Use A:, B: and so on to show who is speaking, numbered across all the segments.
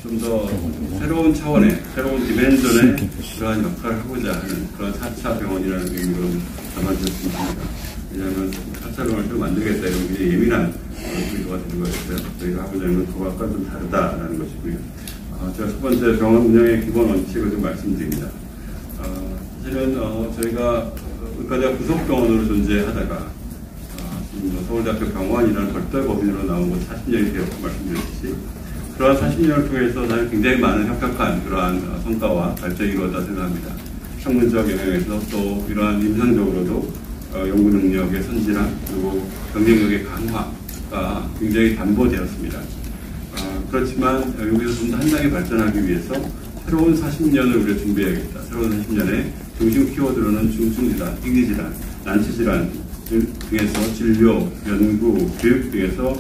A: 좀 더 새로운 차원의, 새로운 디멘전의 그러한 역할을 하고자 하는 그런 4차 병원이라는 의미로 담아주셨습니다. 왜냐하면 4차 병원을 좀 만들겠다 이런 굉장히 예민한 의도가 되는 거였어요. 저희가 하고자 하는 건 그거와 좀 다르다라는 것이고요. 제가 첫 번째 병원 운영의 기본 원칙을 좀 말씀드립니다. 사실은 저희가 의과대학 부속병원으로 존재하다가 서울대학교 병원이라는 별도의 법인으로 나온 것 40년이 되었고 말씀드렸듯이 그러한 40년을 통해서 사실 굉장히 많은 협력한 그러한 성과와 발전이 이루어졌다 생각합니다. 학문적 영역에서 또 이러한 임상적으로도 연구 능력의 선진화 그리고 경쟁력의 강화가 굉장히 담보되었습니다. 그렇지만 여기서 좀 더 한 단계 발전하기 위해서 새로운 40년을 우리가 준비해야겠다. 새로운 40년에 중심 키워드로는 중증질환, 희귀질환, 난치질환 등에서 진료, 연구, 교육 등에서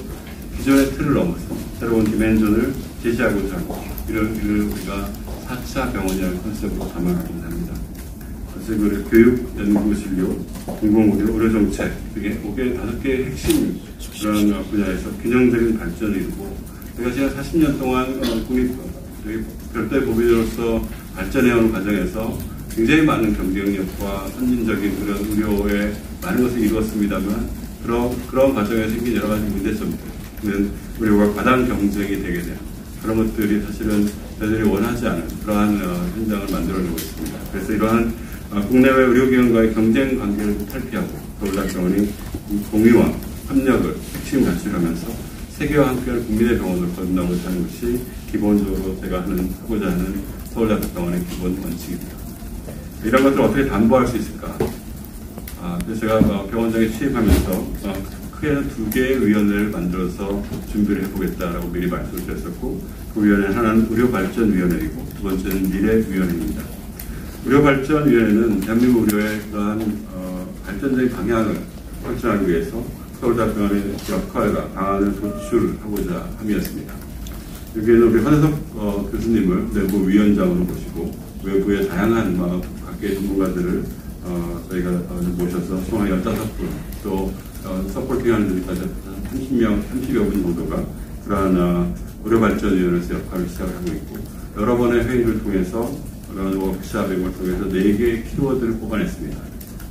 A: 기존의 틀을 넘어서 새로운 디멘전을 제시하고자 하고 이를 우리가 4차 병원이라는 컨셉으로 담아가고자 합니다. 그래서 그 교육, 연구, 진료, 공공의료, 의료정책 등의 5개의 핵심 그런 분야에서 균형적인 발전을 이루고 우리가 지난 40년 동안 별도의 법인으로서 발전해오는 과정에서 굉장히 많은 경쟁력과 선진적인 그런 의료에 많은 것을 이루었습니다만 그런 과정에 생긴 여러 가지 문제점들은 의료가 과당 경쟁이 되게 되는 그런 것들이 사실은 저희들이 원하지 않은 그러한 현장을 만들어내고 있습니다. 그래서 이러한 국내외 의료기관과의 경쟁 관계를 탈피하고 서울대학병원이 공유와 협력을 핵심 가치하면서 세계와 함께하는 국민의 병원을 거듭나고자 하는 것이 기본적으로 제가 하고자 하는 서울대학병원의 기본 원칙입니다. 이런 것들을 어떻게 담보할 수 있을까? 그래서 제가 병원장에 취임하면서 크게 2개의 위원회를 만들어서 준비를 해보겠다라고 미리 말씀을 드렸었고 그 위원회는 하나는 의료발전위원회이고 두 번째는 미래위원회입니다. 의료발전위원회는 대한민국 의료의 그러한 발전적인 방향을 설정하기 위해서 서울대학병원의 역할과 방안을 도출하고자 함이었습니다. 여기에는 우리 헌혜석 교수님을 내부 위원장으로 모시고 외부의 다양한 각계의 전문가들을 저희가 모셔서 총 15분 또 서포팅하는 분까지 30여 분 정도가 그러한 의료발전위원회에서 역할을 시작하고 있고 여러 번의 회의를 통해서 그런 워크숍을 통해서 4개의 키워드를 뽑아냈습니다.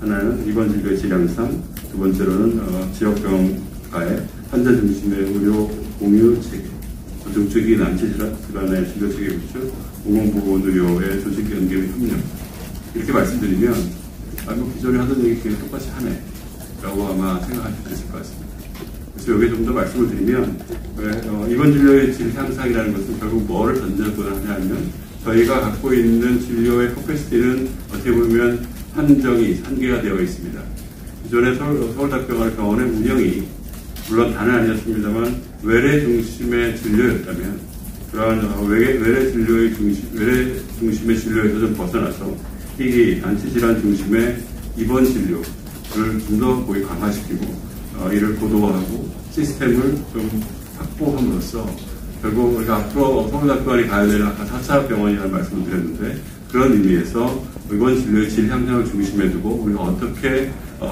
A: 하나는 입원 진료의 질 향상, 두 번째로는 지역병원과의 환자 중심의 의료 공유 체계, 중증기 난치질환의 진료 체계 구축, 공공보건의료의 조직 연계 및 협력. 이렇게 말씀드리면 기존에 하던 얘기 그냥 똑같이 하네 라고 아마 생각하실 수 있을 것 같습니다. 그래서 여기 좀 더 말씀을 드리면 입원 진료의 질 향상이라는 것은 결국 뭐를 전제로 하냐면 저희가 갖고 있는 진료의 커패시티는 어떻게 보면 한계가 되어 있습니다. 기존의 서울대학병원의 병원의 운영이 물론 다는 아니었습니다만 외래 중심의 진료였다면 그러한 외래 중심의 진료에서 좀 벗어나서 희귀, 난치질환 중심의 입원 진료를 좀 더 거의 강화시키고 이를 고도화하고 시스템을 좀 확보함으로써 결국 우리가 앞으로 서울대학병원이 가야 되는 아까 4차 병원이라는 말씀을 드렸는데 그런 의미에서 입원 진료의 질 향상을 중심에 두고 우리가 어떻게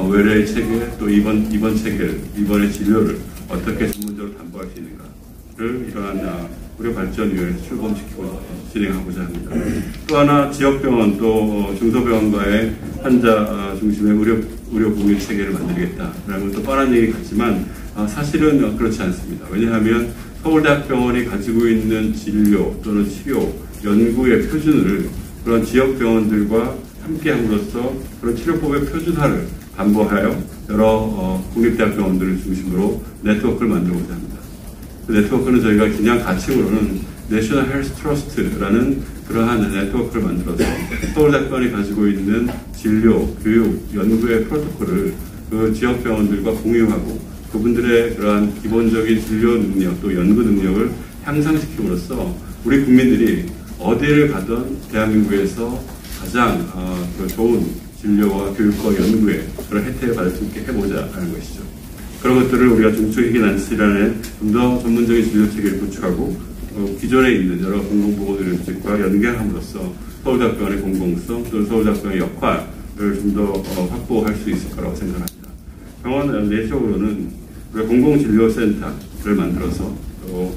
A: 외래 체계 또 입원 체계를 입원의 진료를 어떻게 전문적으로 담보할 수 있는가를 이러한 의료발전위원회에서 출범시키고 진행하고자 합니다. 또 하나 지역병원 또 중소병원과의 환자 중심의 의료 공유 체계를 만들겠다라는 것도 뻔한 얘기 같지만 사실은 그렇지 않습니다. 왜냐하면 서울대학병원이 가지고 있는 진료 또는 치료 연구의 표준을 그런 지역병원들과 함께함으로써 그런 치료법의 표준화를 담보하여 여러 국립대학병원들을 중심으로 네트워크를 만들고자 합니다. 그 네트워크는 저희가 그냥 가칭으로는 내셔널 헬스 트러스트라는 그러한 네트워크를 만들어서 서울대학병원이 가지고 있는 진료, 교육, 연구의 프로토콜을 그 지역병원들과 공유하고 그분들의 그러한 기본적인 진료 능력 또 연구 능력을 향상시킴으로써 우리 국민들이 어디를 가든 대한민국에서 가장 좋은 진료와 교육과 연구에 그런 혜택을 받을 수 있게 해보자 하는 것이죠. 그런 것들을 우리가 중증희귀 난치질환에 좀 더 전문적인 진료 체계를 구축하고 기존에 있는 여러 공공보건의료직과 연계함으로써 서울대학병원의 공공성 또는 서울대학병원의 역할을 좀 더 확보할 수 있을 거라고 생각합니다. 병원 내적으로는 우리가 공공진료센터를 만들어서 또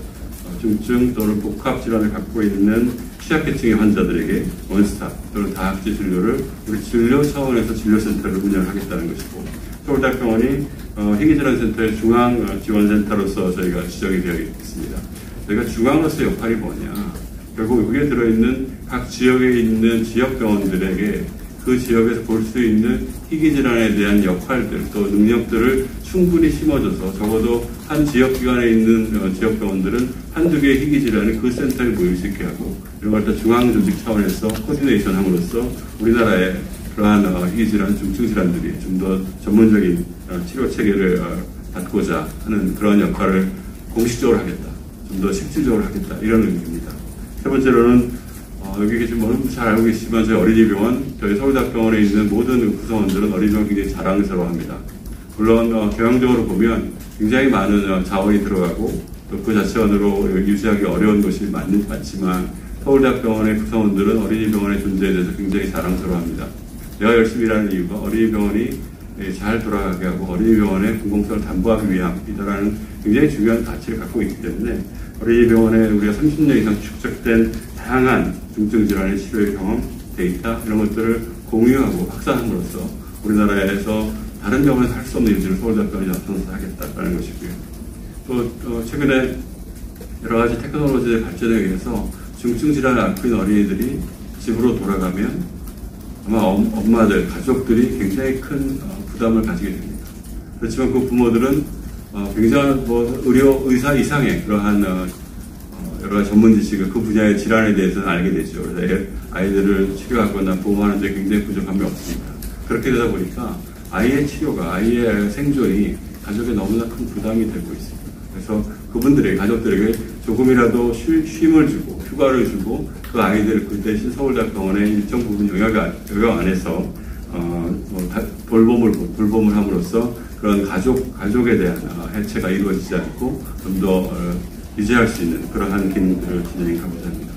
A: 중증 또는 복합 질환을 갖고 있는 취약계층의 환자들에게 원스톱 또는 다학제 진료를 우리 진료 차원에서 진료센터를 운영하겠다는 것이고, 서울대학병원이 희귀질환센터의 중앙지원센터로서 저희가 지정이 되어 있습니다. 저희가 중앙으로서 역할이 뭐냐, 결국 여기에 들어있는 각 지역에 있는 지역병원들에게 그 지역에서 볼 수 있는 희귀질환에 대한 역할들 또 능력들을 충분히 심어줘서 적어도 한 지역기관에 있는 지역병원들은 한두 개의 희귀질환이 그 센터에 모일 수 있게 하고, 이런 걸 다 중앙조직 차원에서 코디네이션 함으로써 우리나라의 그러한 희귀질환, 중증질환들이 좀 더 전문적인 치료 체계를 갖고자 하는 그런 역할을 공식적으로 하겠다, 좀 더 실질적으로 하겠다, 이런 의미입니다. 세 번째로는 여기 계신 분은 잘 알고 계시지만 저희 어린이병원, 저희 서울대학병원에 있는 모든 구성원들은 어린이병원 굉장히 자랑스러워합니다. 물론 경영적으로 보면 굉장히 많은 자원이 들어가고 또 그 자체원으로 유지하기 어려운 것이 많지만 서울대학병원의 구성원들은 어린이병원의 존재에 대해서 굉장히 자랑스러워합니다. 내가 열심히 일하는 이유가 어린이병원이 잘 돌아가게 하고 어린이병원의 공공성을 담보하기 위함이다라는 굉장히 중요한 가치를 갖고 있기 때문에 어린이병원에 우리가 30년 이상 축적된 다양한 중증질환의 치료의 경험, 데이터 이런 것들을 공유하고 확산함으로써 우리나라에서 다른 병원에서 할 수 없는 일들을 서울대학병원이 앞서서 하겠다는 것이고요. 또 최근에 여러 가지 테크놀로지의 발전에 의해서 중증질환을 앓고 있는 어린이들이 집으로 돌아가면 아마 엄마들, 가족들이 굉장히 큰 부담을 가지게 됩니다. 그렇지만 그 부모들은 굉장한 의사 이상의 그러한 여러 가지 전문 지식을 그 분야의 질환에 대해서는 알게 되죠. 그래서 아이들을 치료하거나 보호하는 데 굉장히 부족함이 없습니다. 그렇게 되다 보니까 아이의 치료가, 아이의 생존이 가족에 너무나 큰 부담이 되고 있습니다. 그래서 그분들에게, 가족들에게 조금이라도 쉼을 주고 휴가를 주고 그 아이들을 그 대신 서울대학병원의 일정 부분 영역 안에서 돌봄을 함으로써 그런 가족에 대한 해체가 이루어지지 않고 좀 더 유지할 수 있는 그러한 기능들을 진행하고자 합니다.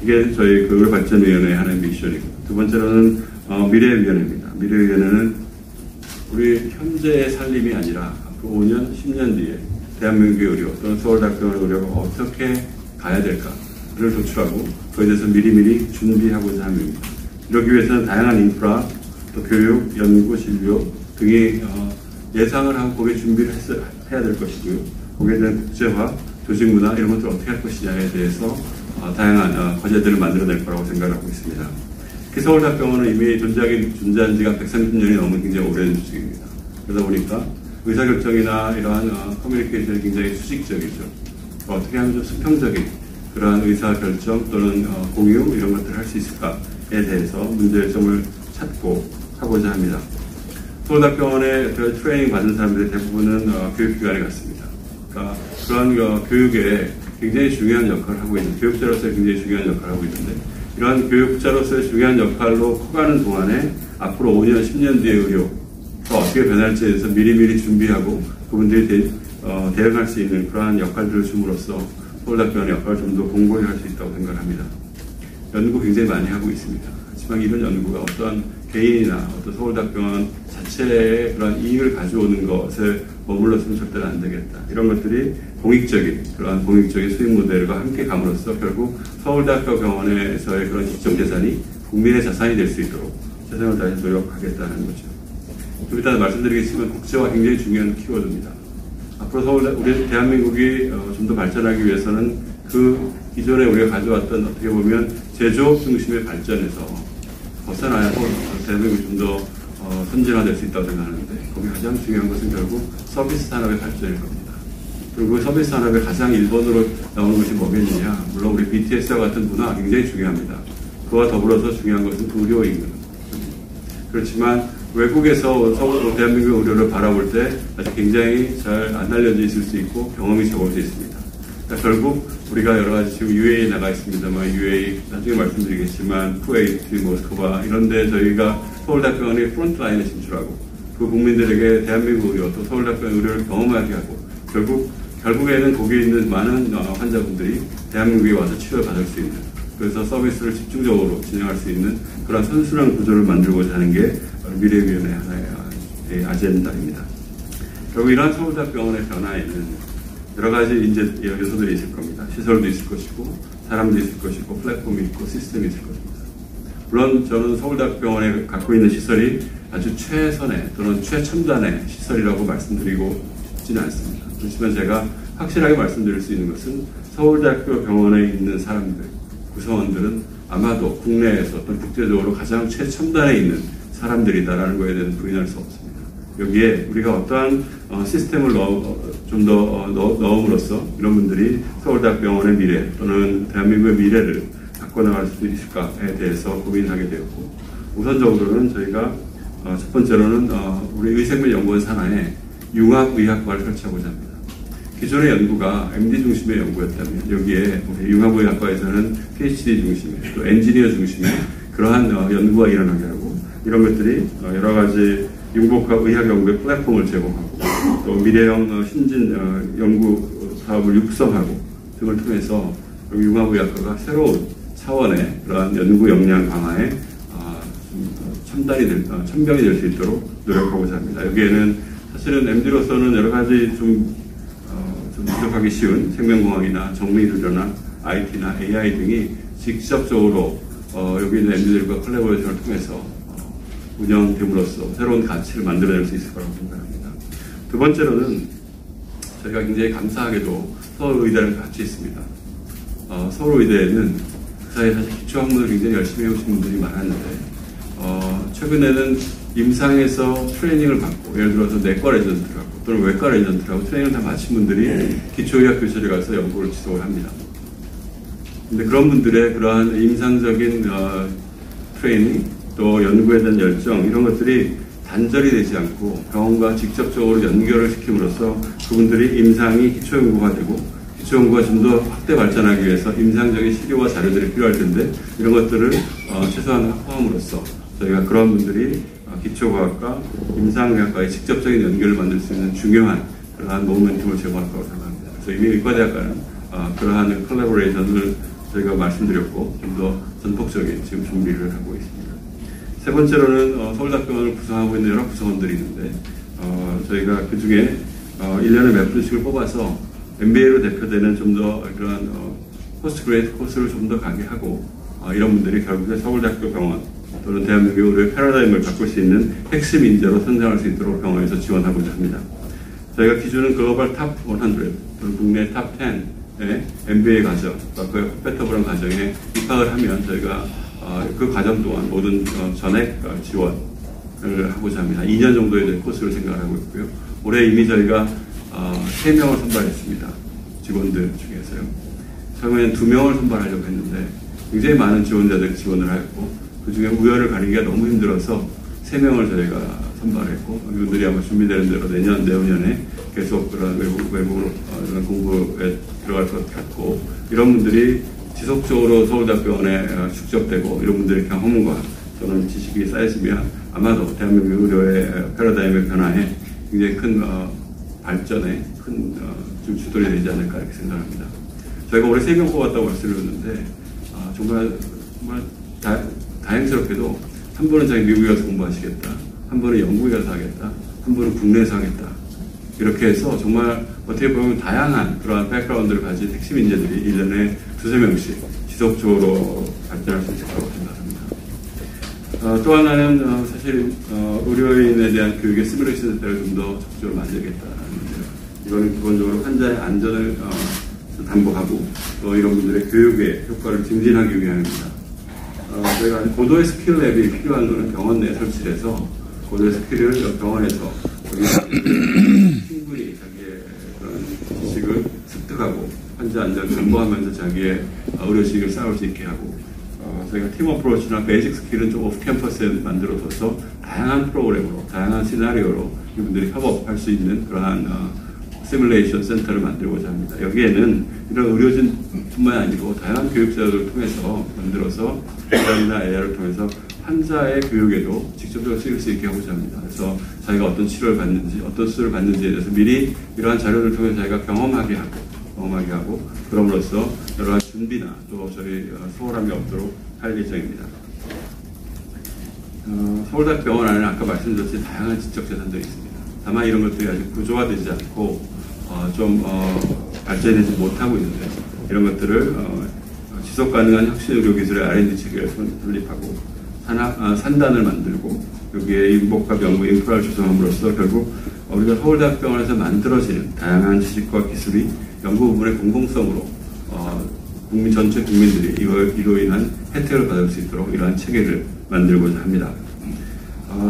A: 이게 저희 의료발전위원회의 하나의 미션이고, 두 번째로는 미래위원회입니다. 미래위원회는 우리 현재의 살림이 아니라 앞으로 5년, 10년 뒤에 대한민국의 의료 또는 서울대학병원의 의료가 어떻게 가야 될까를 도출하고 그에 대해서 미리미리 준비하고자 합니다. 이러기 위해서는 다양한 인프라, 또 교육, 연구, 진료 등이 예상을 하고 거기에 준비를 해야 될 것이고요. 거기에 대한 국제화, 조직 문화 이런 것들을 어떻게 할 것이냐에 대해서 다양한 과제들을 만들어낼 거라고 생각하고 있습니다. 서울대학병원은 이미 존재한 지가 130년이 넘은 굉장히 오랜 조직입니다. 그러다 보니까 의사결정이나 이러한 커뮤니케이션이 굉장히 수직적이죠. 어떻게 하면 좀 수평적인 그러한 의사결정 또는 공유 이런 것들을 할 수 있을까에 대해서 문제점을 찾고 하고자 합니다. 서울대학병원에 트레이닝 받은 사람들의 대부분은 교육기관에 갔습니다. 그러니까 그런 교육에 굉장히 중요한 역할을 하고 있는, 교육자로서의 굉장히 중요한 역할을 하고 있는데, 이러한 교육자로서의 중요한 역할로 커가는 동안에 앞으로 5년, 10년 뒤의 의료가 어떻게 변할지에 대해서 미리미리 준비하고 그분들이 대응할 수 있는 그러한 역할들을 줌으로써 서울대학병원의 역할을 좀 더 공고히 할 수 있다고 생각합니다. 연구 굉장히 많이 하고 있습니다. 하지만 이런 연구가 어떤 개인이나 어떤 서울대학병원 자체의 그런 이익을 가져오는 것에 머물렀으면 절대로 안 되겠다. 이런 것들이 그러한 공익적인 수익 모델과 함께 감으로써 결국 서울대학병원에서의 그런 지적 재산이 국민의 자산이 될 수 있도록 최선을 다해서 노력하겠다는 거죠. 좀 이따 말씀드리겠지만 국제화 굉장히 중요한 키워드입니다. 앞으로 우리 대한민국이 좀 더 발전하기 위해서는 그 기존에 우리가 가져왔던 어떻게 보면 제조업 중심의 발전에서 벗어나야 대한민국이 좀 더 선진화될 수 있다고 생각하는데, 거기 가장 중요한 것은 결국 서비스 산업의 발전일 겁니다. 그리고 서비스 산업의 가장 1번으로 나오는 것이 뭐겠느냐, 물론 우리 BTS와 같은 문화가 굉장히 중요합니다. 그와 더불어서 중요한 것은 의료인. 그렇지만 외국에서 대한민국 의료를 바라볼 때 아직 굉장히 잘 안 알려져 있을 수 있고 경험이 적을 수 있습니다. 그러니까 결국 우리가 여러 가지 지금 UAE 나가 있습니다만, UAE 나중에 말씀드리겠지만 쿠웨이트, 모스크바 이런데 저희가 서울대학병원이 프론트라인에 진출하고 그 국민들에게 대한민국 의료 또 서울대학병원 의료를 경험하게 하고 결국에는 거기에 있는 많은 환자분들이 대한민국에 와서 치료를 받을 수 있는, 그래서 서비스를 집중적으로 진행할 수 있는 그런 선순환 구조를 만들고자 하는 게 미래위원회 하나의 아젠다입니다. 결국 이러한 서울대학병원의 변화에는 여러 가지 이제 요소들이 있을 겁니다. 시설도 있을 것이고, 사람도 있을 것이고, 플랫폼이 있고, 시스템이 있을 것입니다. 물론 저는 서울대학병원에 갖고 있는 시설이 아주 최선의 또는 최첨단의 시설이라고 말씀드리고 싶지는 않습니다. 그렇지만 제가 확실하게 말씀드릴 수 있는 것은 서울대학교 병원에 있는 사람들, 구성원들은 아마도 국내에서 또는 국제적으로 가장 최첨단에 있는 사람들이다라는 것에 대해서 부인할 수 없습니다. 여기에 우리가 어떠한 시스템을 좀 더 넣음으로써 이런 분들이 서울대학병원의 미래 또는 대한민국의 미래를 바꿔나갈 수 있을까에 대해서 고민하게 되었고, 우선적으로는 저희가 첫 번째로는 우리 의생명연구원 산하에 융합의학과를 설치하고자 합니다. 기존의 연구가 MD 중심의 연구였다면 여기에 우리 융합의학과에서는 PhD 중심의 또 엔지니어 중심의 그러한 연구가 일어나게 하고, 이런 것들이 여러 가지 융복합 의학 연구의 플랫폼을 제공하고 또 미래형 신진 연구 사업을 육성하고 등을 통해서 융합의학과가 새로운 차원의 그러한 연구 역량 강화에 천병이 될 수 있도록 노력하고자 합니다. 여기에는 사실은 MD로서는 여러 가지 좀 부족하기 쉬운 생명공학이나 정밀의료나 IT나 AI 등이 직접적으로 여기 있는 MD들과 콜라보레이션을 통해서 운영됨으로써 새로운 가치를 만들어낼 수 있을 거라고 생각합니다. 두 번째로는 저희가 굉장히 감사하게도 서울의대랑 같이 있습니다. 서울의대에는 그 사이에 사실 기초학문을 굉장히 열심히 해오신 분들이 많았는데 최근에는 임상에서 트레이닝을 받고, 예를 들어서 내과 레전트라고 또는 외과 레전트라고 트레이닝을 다 마친 분들이 기초의학 교실에 가서 연구를 지속을 합니다. 근데 그런 분들의 그러한 임상적인 트레이닝 또 연구에 대한 열정, 이런 것들이 단절이 되지 않고 병원과 직접적으로 연결을 시킴으로써 그분들이 임상이 기초연구가 되고, 기초연구가 좀 더 확대 발전하기 위해서 임상적인 시료와 자료들이 필요할 텐데 이런 것들을 최소한 확보함으로써 저희가 그런 분들이 기초과학과 임상의학과의 직접적인 연결을 만들 수 있는 중요한 그러한 모멘텀을 제공할 거라고 생각합니다. 그래서 이미 의과대학과는 그러한 콜라보레이션을 저희가 말씀드렸고 좀 더 전폭적인 지금 준비를 하고 있습니다. 세 번째로는 서울대학병원을 구성하고 있는 여러 구성원들이 있는데 저희가 그 중에 1년에 몇 분씩을 뽑아서 MBA로 대표되는 좀 더 그런 포스트 그레이드 코스를 좀 더 가게 하고 이런 분들이 결국에 서울대학교 병원 또는 대한민국 의료의 패러다임을 바꿀 수 있는 핵심 인재로 성장할 수 있도록 병원에서 지원하고자 합니다. 저희가 기준은 글로벌 탑 100 또는 국내 탑 10의 MBA 과정, 그 컴패터블한 과정에 입학을 하면 저희가 그 과정 동안 모든 전액 지원을 하고자 합니다. 2년 정도에 대한 코스를 생각하고 있고요. 올해 이미 저희가 3명을 선발했습니다. 직원들 중에서요. 처음에는 2명을 선발하려고 했는데 굉장히 많은 지원자들이 지원을 하였고, 그 중에 우열을 가리기가 너무 힘들어서 3명을 저희가 선발했고, 이분들이 아마 준비되는 대로 내년에 계속 그런 외국으로 그런 공부에 들어갈 것 같고, 이런 분들이 지속적으로 서울대학병원에 축적되고 이런 분들의 경험과 또는 지식이 쌓였으면 아마도 대한민국 의료의 패러다임의 변화에 굉장히 큰 발전에 큰 좀 주도가 되지 않을까 이렇게 생각합니다. 저희가 올해 3명 뽑았다고 말씀드렸는데 정말 다행스럽게도 한 분은 자기 미국에 가서 공부하시겠다, 한 분은 영국에 가서 하겠다, 한 분은 국내에서 하겠다, 이렇게 해서 정말 어떻게 보면 다양한 그러한 백그라운드를 가진 핵심 인재들이 1년에 2~3명씩 지속적으로 발전할 수 있을 거라고 생각합니다. 또 하나는 사실 의료인에 대한 교육의 시뮬레이션 센터를 좀 더 적극적으로 만들겠다는 문제예요. 이거는 기본적으로 환자의 안전을 담보하고 또 이런 분들의 교육의 효과를 증진하기 위함입니다. 저희가 고도의 스킬 랩이 필요한 거는 병원 내에 설치해서 고도의 스킬을 병원에서 충분히 자기의 그런 지식을 습득하고 환자 안전을 담보하면서 자기의 의료지식을 쌓을 수 있게 하고, 저희가 팀 어프로치나 베이직 스킬은 좀 오프 캠퍼스에 만들어둬서 다양한 프로그램으로, 다양한 시나리오로 이분들이 협업할 수 있는 그러한 시뮬레이션 센터를 만들고자 합니다. 여기에는 이런 의료진뿐만 아니고 다양한 교육자들을 통해서 만들어서 AR이나 AR을 통해서 환자의 교육에도 직접적으로 쓰일 수 있게 하고자 합니다. 그래서 자기가 어떤 치료를 받는지, 어떤 수술을 받는지에 대해서 미리 이러한 자료를 통해서 자기가 경험하게 하고 그럼으로써 여러 가지 준비나 또 저희 소홀함이 없도록 할 예정입니다. 서울대학병원 안에는 아까 말씀드렸듯이 다양한 지적 재산들이 있습니다. 다만 이런 것들이 아직 구조화되지 않고 발전하지 못하고 있는데 이런 것들을 지속 가능한 혁신 의료 기술의 R&D 체계를 설립하고 산단을 만들고 여기에 융복합 연구 인프라를 조성함으로써 결국 우리가 서울대학병원에서 만들어지는 다양한 지식과 기술이 연구 부분의 공공성으로 전체 국민들이 이로 인한 혜택을 받을 수 있도록 이러한 체계를 만들고자 합니다.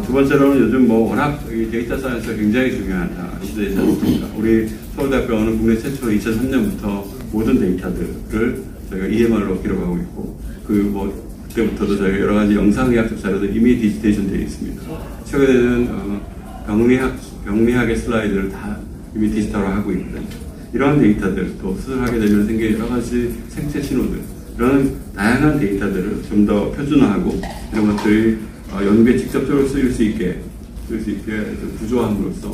A: 두 번째로는 요즘 워낙 데이터 사이언스가 굉장히 중요한 시대이지 않습니까? 우리 서울대학병원은 국내 최초로 2003년부터 모든 데이터들을 저희가 EMR로 기록하고 있고, 그때부터도 저희가 여러 가지 영상의학적 자료들 이미 디지테이션 되어 있습니다. 최근에는 병리학의 슬라이드를 다 이미 디지털화하고 있거든요. 이러한 데이터들, 또 수술하게 되면 생기는 여러 가지 생체 신호들, 이런 다양한 데이터들을 좀 더 표준화하고 이런 것들이 연구에 직접적으로 쓰일 수 있게 구조함으로써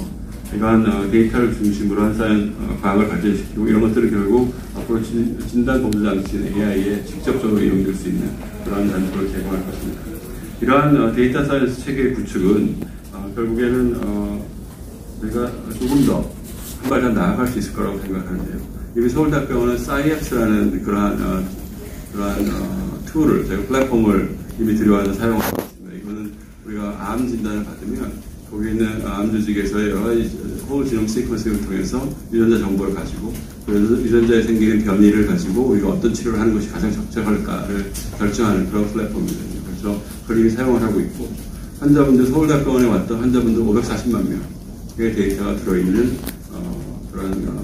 A: 이러한 데이터를 중심으로 한 과학을 발전시키고 이런 것들을 결국 앞으로 진단보조장치인 AI에 직접적으로 이용될 수 있는 그러한 장소를 제공할 것입니다. 이러한 데이터 사이언스 체계의 구축은 결국에는 우리가 조금 더 한 발짝 나아갈 수 있을 거라고 생각하는데요. 이미 서울대학병원은 사이엑스라는 그러한 툴을, 저희가 플랫폼을 이미 들여와서 사용하고 있습니다. 이거는 우리가 암 진단을 받으면 거기 있는 암 조직에서의 여러 가지 홀 지놈 시퀀스를 통해서 유전자 정보를 가지고 그래서 유전자에 생기는 변이를 가지고 우리가 어떤 치료를 하는 것이 가장 적절할까를 결정하는 그런 플랫폼이거든요. 그래서 그걸 이미 사용을 하고 있고 환자분들, 서울대학병원에 왔던 환자분들 540만 명의 데이터가 들어있는 그런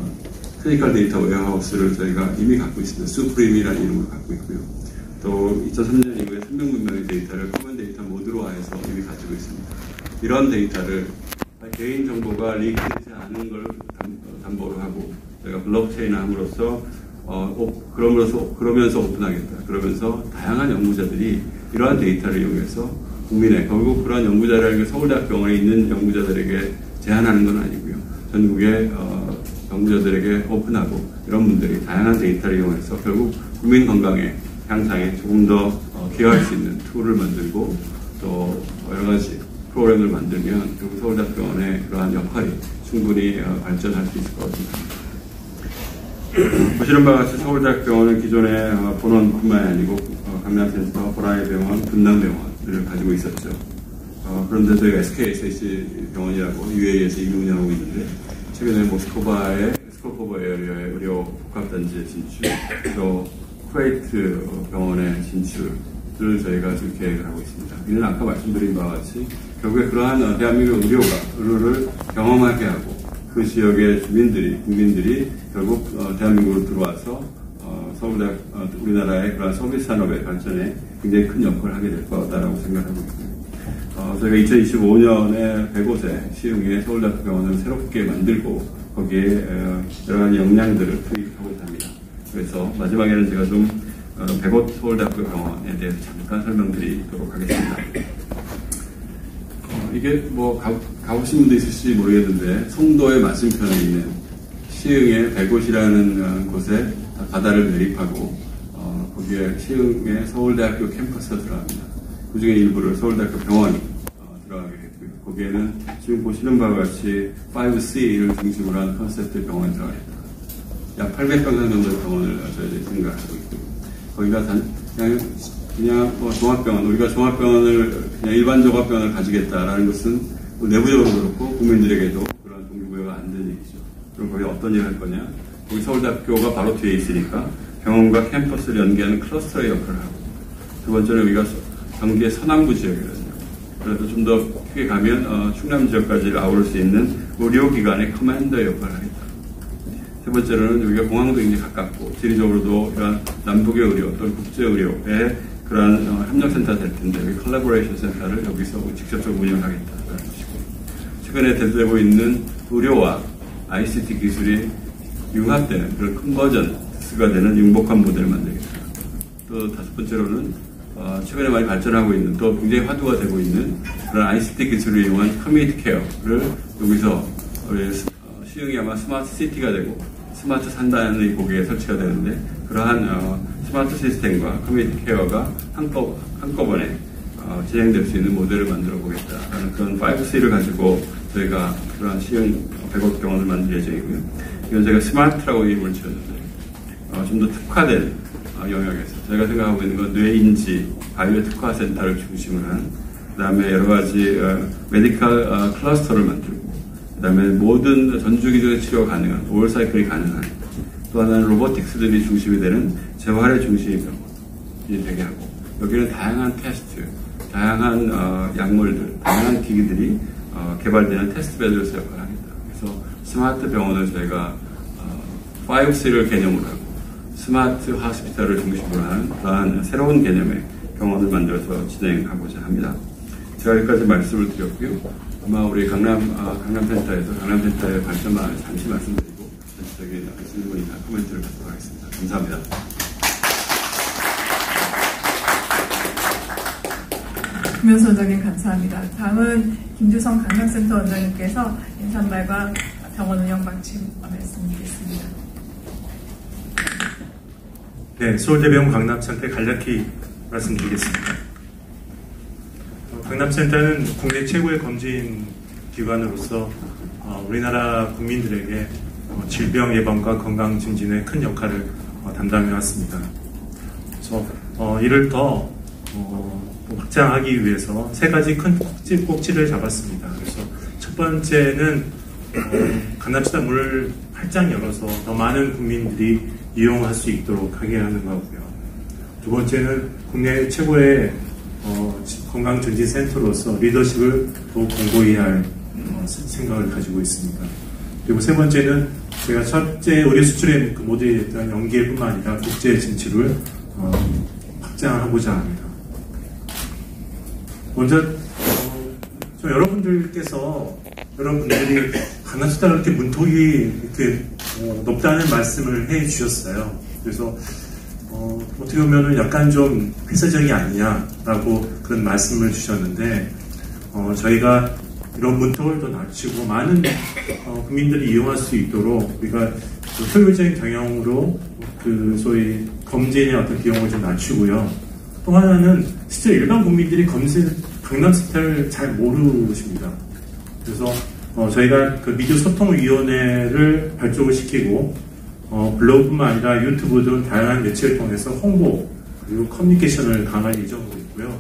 A: 클리니컬 데이터 웨어하우스를 저희가 이미 갖고 있습니다. 수프림이라는 이름을 갖고 있고요. 또 2003년 이후에 300만 명의 데이터를 커먼 데이터 모드로화해서 이미 가지고 있습니다. 이런 데이터를 개인 정보가 리크되지 않은 걸 담보로 하고 저희가 블록체인을 함으로써 그러면서 오픈하겠다. 그러면서 다양한 연구자들이 이러한 데이터를 이용해서 결국 그러한 연구자라는 게 서울대학병원에 있는 연구자들에게 제한하는 건 아니고요. 전국의 연구자들에게 오픈하고 이런 분들이 다양한 데이터를 이용해서 결국 국민 건강의 향상에 조금 더 기여할 수 있는 툴을 만들고 또 여러 가지 프로그램을 만들면 결국 서울대학병원의 그러한 역할이 충분히 발전할 수 있을 것 같습니다. 보시는 바와 같이 서울대학병원은 기존의 본원뿐만 아니고 강남센터, 보라이병원, 분당병원을 가지고 있었죠. 그런데 저희가 SKSH 병원이라고 UAE에서 이미 운영하고 있는데 최근에 모스크바의 스콜코버 에어리어의 의료 복합단지의 진출, 또 쿠웨이트 병원의 진출을 저희가 지금 계획을 하고 있습니다. 이는 아까 말씀드린 바와 같이 결국에 그러한 대한민국 의료를 경험하게 하고 그 지역의 국민들이 결국 대한민국으로 들어와서 우리나라의 그런 서비스 산업의 발전에 굉장히 큰 역할을 하게 될 거다라고 생각하고 있습니다. 저희가 2025년에 100곳의 시흥에 서울대학병원을 새롭게 만들고 거기에 여러 가지 역량들을 투입하고자 합니다. 그래서 마지막에는 제가 좀 100곳 서울대학병원에 대해서 잠깐 설명드리도록 하겠습니다. 이게 가보신 분도 있을지 모르겠는데 송도의 맞은편에 있는 시흥의 100곳이라는 곳에 바다를 매립하고 거기에 시흥의 서울대학교 캠퍼스가 들어갑니다. 그 중에 일부를 서울대학교 병원이 들어가게 됐고요. 거기에는 지금 보시는 바와 같이 5C를 중심으로 한 컨셉트 병원이 들어가겠다. 약 800병상 정도의 병원을 저희들이 생각하고 있고 거기가 그냥 종합병원, 우리가 종합병원을 그냥 일반 종합병원을 가지겠다라는 것은 내부적으로 그렇고 국민들에게도 그런 동기부여가 안 되는 얘기죠. 그럼 거기 어떤 일을 할 거냐? 거기 서울대학교가 바로 뒤에 있으니까 병원과 캠퍼스를 연계하는 클러스터의 역할을 하고 두 번째는 여기가 경기의 서남부 지역이거든요. 그래서 좀 더 크게 가면 충남 지역까지 아우를 수 있는 의료기관의 커맨더의 역할을 하겠다. 세 번째로는 여기가 공항도 굉장히 가깝고 지리적으로도 이런 남북의 의료 또는 국제의료의 그런 협력센터가 될 텐데 여기 컬래버레이션 센터를 여기서 직접적으로 운영하겠다라는 것이고 최근에 대두되고 있는 의료와 ICT 기술이 융합되는 그런 컨버전스가 되는 융복합 모델을 만들겠다. 또 다섯 번째로는 최근에 많이 발전하고 있는 또 굉장히 화두가 되고 있는 그런 ICT 기술을 이용한 커뮤니티 케어를 여기서 시흥이 아마 스마트 시티가 되고 스마트 산단이 거기에 설치가 되는데 그러한 스마트 시스템과 커뮤니티 케어가 한꺼번에 진행될 수 있는 모델을 만들어 보겠다라는 그런 5C를 가지고 저희가 그러한 시흥 100곳 병원을 만들 예정이고요. 이건 제가 스마트라고 이름을 지었는데 좀 더 특화된 영역에서 제가 생각하고 있는 건 뇌인지 바이오 특화 센터를 중심으로 한, 그 다음에 여러 가지 메디컬 클러스터를 만들고, 그 다음에 모든 전주기적인 치료가 가능한 올 사이클이 가능한, 또 하나는 로보틱스들이 중심이 되는 재활의 중심이 되게 하고, 여기는 다양한 테스트, 다양한 약물들, 다양한 기기들이 개발되는 테스트 베드로서 역할을 합니다. 그래서 스마트 병원을 저희가 5C를 개념으로 하고 스마트 하스피탈을 중심으로 하는 그러한 새로운 개념의 병원을 만들어서 진행하고자 합니다. 제가 여기까지 말씀을 드렸고요. 아마 우리 강남센터에서 강남센터의 발전만 잠시 말씀드리고 전체적인 질문이나 코멘트를 갖도록 하겠습니다. 감사합니다.
B: 김현수 원장님 감사합니다. 다음은 김주성 강남센터 원장님께서 인사말과 병원 운영 방침 말씀드리겠습니다.
C: 네, 서울대병원 강남센터 간략히 말씀드리겠습니다. 강남센터는 국내 최고의 검진 기관으로서 우리나라 국민들에게 질병 예방과 건강 증진에 큰 역할을 담당해 왔습니다. 그래서 이를 더 확장하기 위해서 세 가지 큰 꼭지를 잡았습니다. 그래서 첫 번째는 강남센터 문을 활짝 열어서 더 많은 국민들이 이용할 수 있도록 하게 하는 거고요. 두 번째는 국내 최고의 건강증진센터로서 리더십을 더욱 공고히 할 생각을 가지고 있습니다. 그리고 세 번째는 제가 첫째 의료 수출의 그 모델에 대한 연계뿐만 아니라 국제 진출을 확장하고자 합니다. 먼저 여러분들이 강남센터가 그렇게 문턱이 이렇게 높다는 말씀을 해 주셨어요. 그래서 어떻게 보면은 약간 좀 폐쇄적이 아니냐라고 그런 말씀을 주셨는데, 저희가 이런 문턱을 더 낮추고 많은 국민들이 이용할 수 있도록 우리가 효율적인 경영으로 그 소위 검진의 어떤 비용을 좀 낮추고요. 또 하나는 실제 일반 국민들이 강남센터를 잘 모르십니다. 그래서 저희가 그 미디어 소통위원회를 발족을 시키고 블로그뿐만 아니라 유튜브 등 다양한 매체를 통해서 홍보 그리고 커뮤니케이션을 강화할 예정으로 있고요.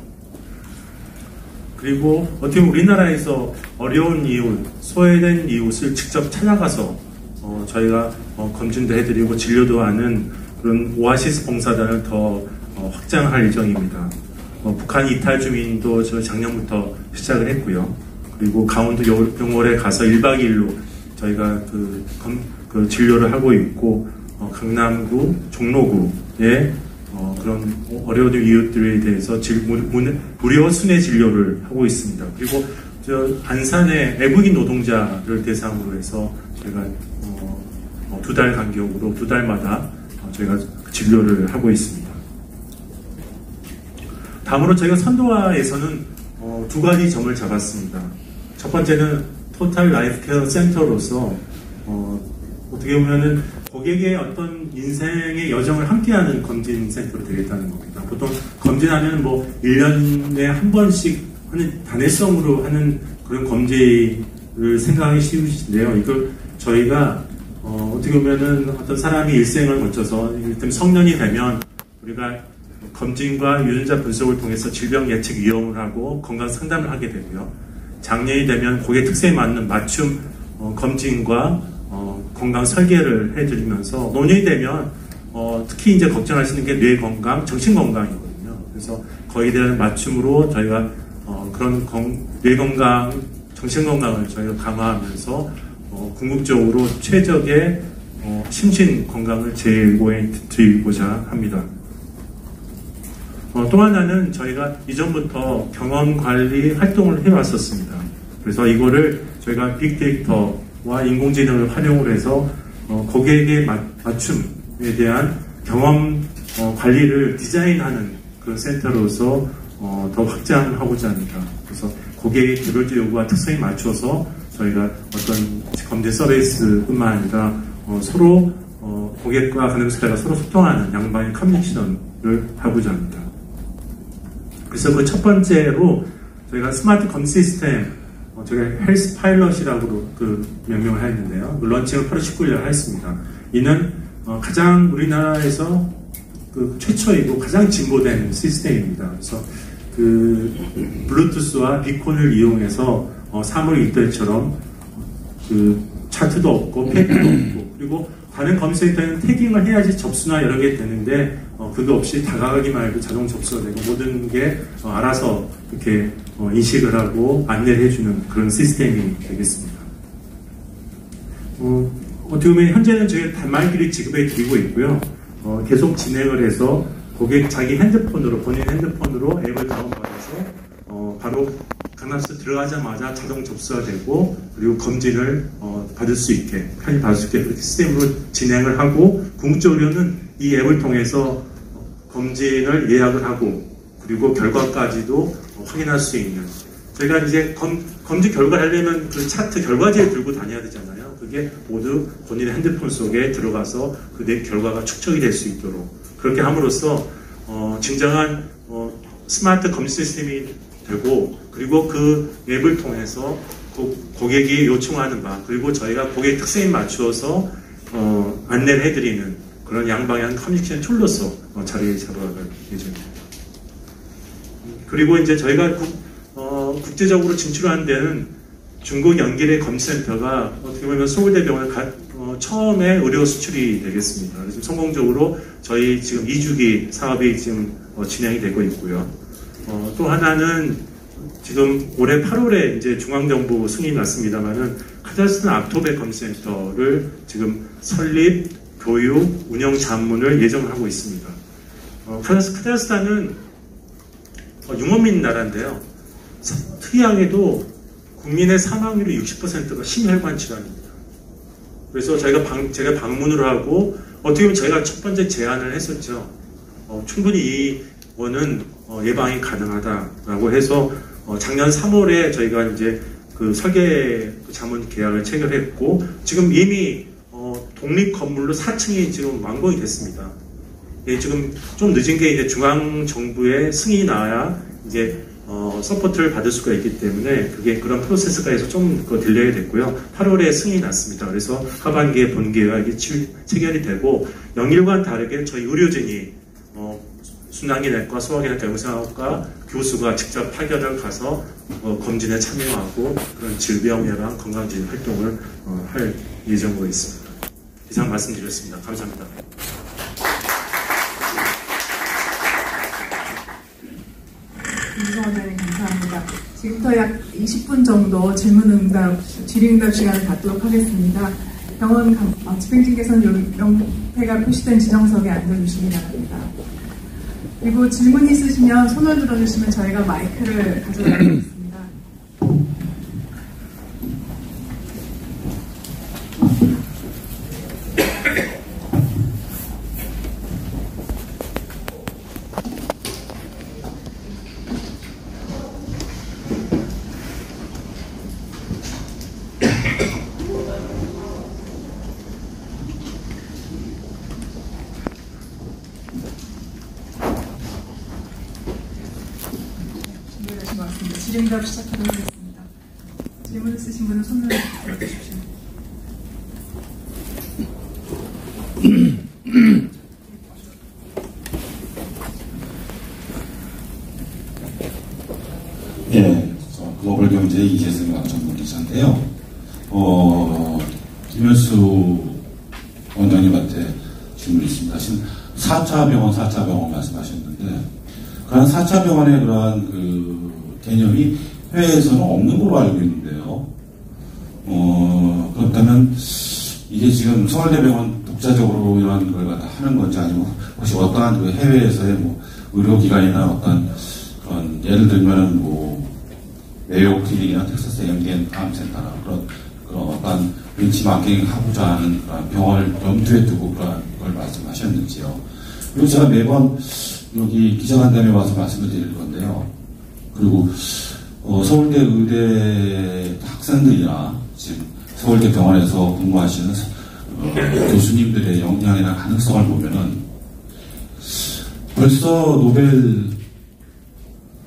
C: 그리고 어떻게 보면 우리나라에서 어려운 이웃, 소외된 이웃을 직접 찾아가서 저희가 검진도 해드리고 진료도 하는 그런 오아시스 봉사단을 더 확장할 예정입니다. 북한 이탈 주민도 저 작년부터 시작을 했고요. 그리고 강원도 병원에 가서 1박 2일로 저희가 그 진료를 하고 있고, 강남구, 종로구에 그런 어려운 이웃들에 대해서 무료 순회 진료를 하고 있습니다. 그리고 안산의 외국인 노동자를 대상으로 해서 저희가 2달 간격으로 2달마다 저희가 진료를 하고 있습니다. 다음으로 저희가 선도화에서는 2가지 점을 잡았습니다. 첫 번째는 토탈 라이프 케어 센터로서 어떻게 보면은 고객의 어떤 인생의 여정을 함께하는 검진 센터로 되겠다는 겁니다. 보통 검진하면 1년에 한 번씩 하는 단회성으로 하는 그런 검진을 생각하기 쉬우신데요. 이걸 저희가 어떻게 보면은 어떤 사람이 일생을 거쳐서 일단 성년이 되면 우리가 검진과 유전자 분석을 통해서 질병 예측 위험을 하고 건강 상담을 하게 되고요. 장년이 되면 고객 특성에 맞는 맞춤 검진과 건강 설계를 해드리면서 노년이 되면 특히 이제 걱정하시는 게 뇌 건강, 정신 건강이거든요. 그래서 거기에 대한 맞춤으로 저희가 그런 뇌 건강, 정신 건강을 저희가 강화하면서 궁극적으로 최적의 심신 건강을 제공해 드리고자 합니다. 또 하나는 저희가 이전부터 경험 관리 활동을 해왔었습니다. 그래서 이거를 저희가 빅데이터와 인공지능을 활용을 해서 고객의 맞춤에 대한 경험 관리를 디자인하는 그런 센터로서 더 확장하고자 합니다. 그래서 고객의 개별적 요구와 특성에 맞춰서 저희가 어떤 검진 서비스뿐만 아니라 서로 고객과 간호사가 서로 소통하는 양방의 커뮤니케이션을 하고자 합니다. 그래서 그 첫 번째로 저희가 스마트 검진 시스템을 저희가 헬스 파일럿이라고 명명을 했는데요. 런칭을 8월 19일 날 했습니다. 이는 가장 우리나라에서 최초이고 가장 진보된 시스템입니다. 그래서 블루투스와 비콘을 이용해서 사물 인터넷처럼 차트도 없고 패드도 없고, 그리고 다른 검색센터에는 태깅을 해야지 접수나 여러 개 되는데 그게 없이 다가가기만 해도 자동 접수가 되고 모든 게 알아서 이렇게 인식을 하고 안내를 해주는 그런 시스템이 되겠습니다. 어떻게 보면 현재는 저희가 단말기를 지급해 드리고 있고요. 계속 진행을 해서 고객 자기 핸드폰으로, 본인 핸드폰으로 앱을 다운받아서 바로 강남스토어 들어가자마자 자동 접수가 되고, 그리고 검진을 받을 수 있게, 편히 받을 수 있게 그렇게 시스템으로 진행을 하고, 궁극적으로는 이 앱을 통해서 검진을 예약을 하고, 그리고 결과까지도 확인할 수 있는, 저희가 이제 검진 결과를 하려면 그 차트 결과지를 들고 다녀야 되잖아요. 그게 모두 본인의 핸드폰 속에 들어가서 그 내 결과가 축적이 될 수 있도록 그렇게 함으로써 진정한 스마트 검진 시스템이 되고, 그리고 그 앱을 통해서 고객이 요청하는 바, 그리고 저희가 고객 특성에 맞추어서 안내를 해드리는 그런 양방향 커뮤니케이션 툴로서 자리를 잡아갈 예정입니다. 그리고 이제 저희가 국제적으로 진출하는 데는 중국 연길의 검진센터가 어떻게 보면 서울대병원에 처음에 의료 수출이 되겠습니다. 그래서 성공적으로 저희 지금 2주기 사업이 지금 진행이 되고 있고요. 또 하나는 지금 올해 8월에 이제 중앙정부 승인이 났습니다만은 카자흐스탄 아토베 검진센터를 지금 설립, 교육, 운영 자문을 예정하고 있습니다. 카자흐스탄은 융어민 나라인데요. 특이하게도 국민의 사망률이 60%가 심혈관 질환입니다. 그래서 제가 방문을 하고 어떻게 보면 저희가 첫 번째 제안을 했었죠. 충분히 이 원은 예방이 가능하다라고 해서 작년 3월에 저희가 이제 그 설계 자문 계약을 체결했고, 지금 이미 독립 건물로 4층이 지금 완공이 됐습니다. 예, 지금 좀 늦은 게 이제 중앙 정부의 승인이 나야 이제 서포트를 받을 수가 있기 때문에 그런 프로세스가 해서 좀 딜레이 됐고요. 8월에 승인이 났습니다. 그래서 하반기에 본계약이 체결이 되고, 영일과는 다르게 저희 의료진이 순환기내과, 소화기내과, 영상학과 교수가 직접 파견을 가서 검진에 참여하고 그런 질병 예방, 건강진 활동을 할 예정으로 있습니다. 이상 말씀드렸습니다. 감사합니다.
B: 김성원장님 감사합니다. 지금부터 약 20분 정도 질문응답, 질의응답 시간을 갖도록 하겠습니다. 병원 집행진께서는 명패가 표시된 지정석에 앉아주시기 바랍니다. 그리고 질문 있으시면 손을 들어주시면 저희가 마이크를 가져가겠습니다. 질의응답 시작하도록 하겠습니다. 질문 있으신 분은 손을 들어주십시오.
D: 예, 글로벌 경제 이재승 전문 기자인데요. 김현수 원장님한테 질문이 있습니다. 지금 4차 병원 말씀하셨는데, 그런 4차 병원의 그러한 개념이 해외에서는 없는 걸로 알고 있는데요. 그렇다면 이게 지금 서울대병원 독자적으로 이런 걸 갖다 하는 건지, 아니면 혹시 어떠한 해외에서의 의료기관이나 어떤 그런, 예를 들면은 메이오 클리닉이나 텍사스 MDN 암센터나 그런 어떤 벤치마킹 하고자 하는 그런 병원을 염두에 두고 그런 걸 말씀하셨는지요. 그리고 제가 매번 여기 기자간담회 와서 말씀을 드릴 건데요. 그리고 서울대 의대 학생들이나 지금 서울대 병원에서 근무하시는 교수님들의 역량이나 가능성을 보면은 벌써 노벨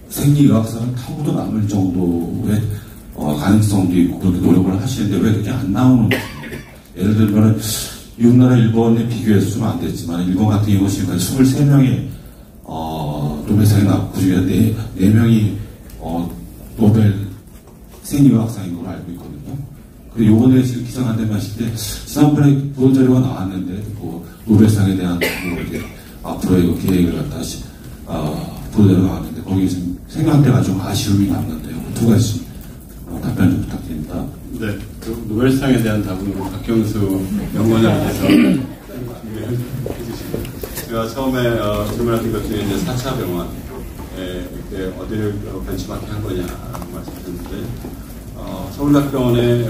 D: 생리의학상을 타고도 남을 정도의 가능성도 있고 그렇게 노력을 하시는데 왜 그게 안 나오는 거예요? 예를 들면 우리나라 일본에 비교해서 좀 안 됐지만 일본 같은 경우 지금까지 23명의 노벨상이 나왔고 그중에 4명이 노벨 생리학상인 걸로 알고 있거든요. 그리고 요번에 지금 기사가 안 되면 하실 때 지난번에 보도자료가 나왔는데 노벨상에 대한 앞으로의 계획을 갖다 보도자료가 나왔는데 거기에 지금 생각대가 좀 아쉬움이 남는데요. 두 가지 답변 좀 부탁드립니다.
A: 네, 그 노벨상에 대한 답은 박경수 연구원장께서 준비해 주시고 제가 처음에 질문하신 것 중에 이제 4차 병원에 이렇게 어디를 벤치마킹 한 거냐라고 말씀드렸는데 서울대학병원에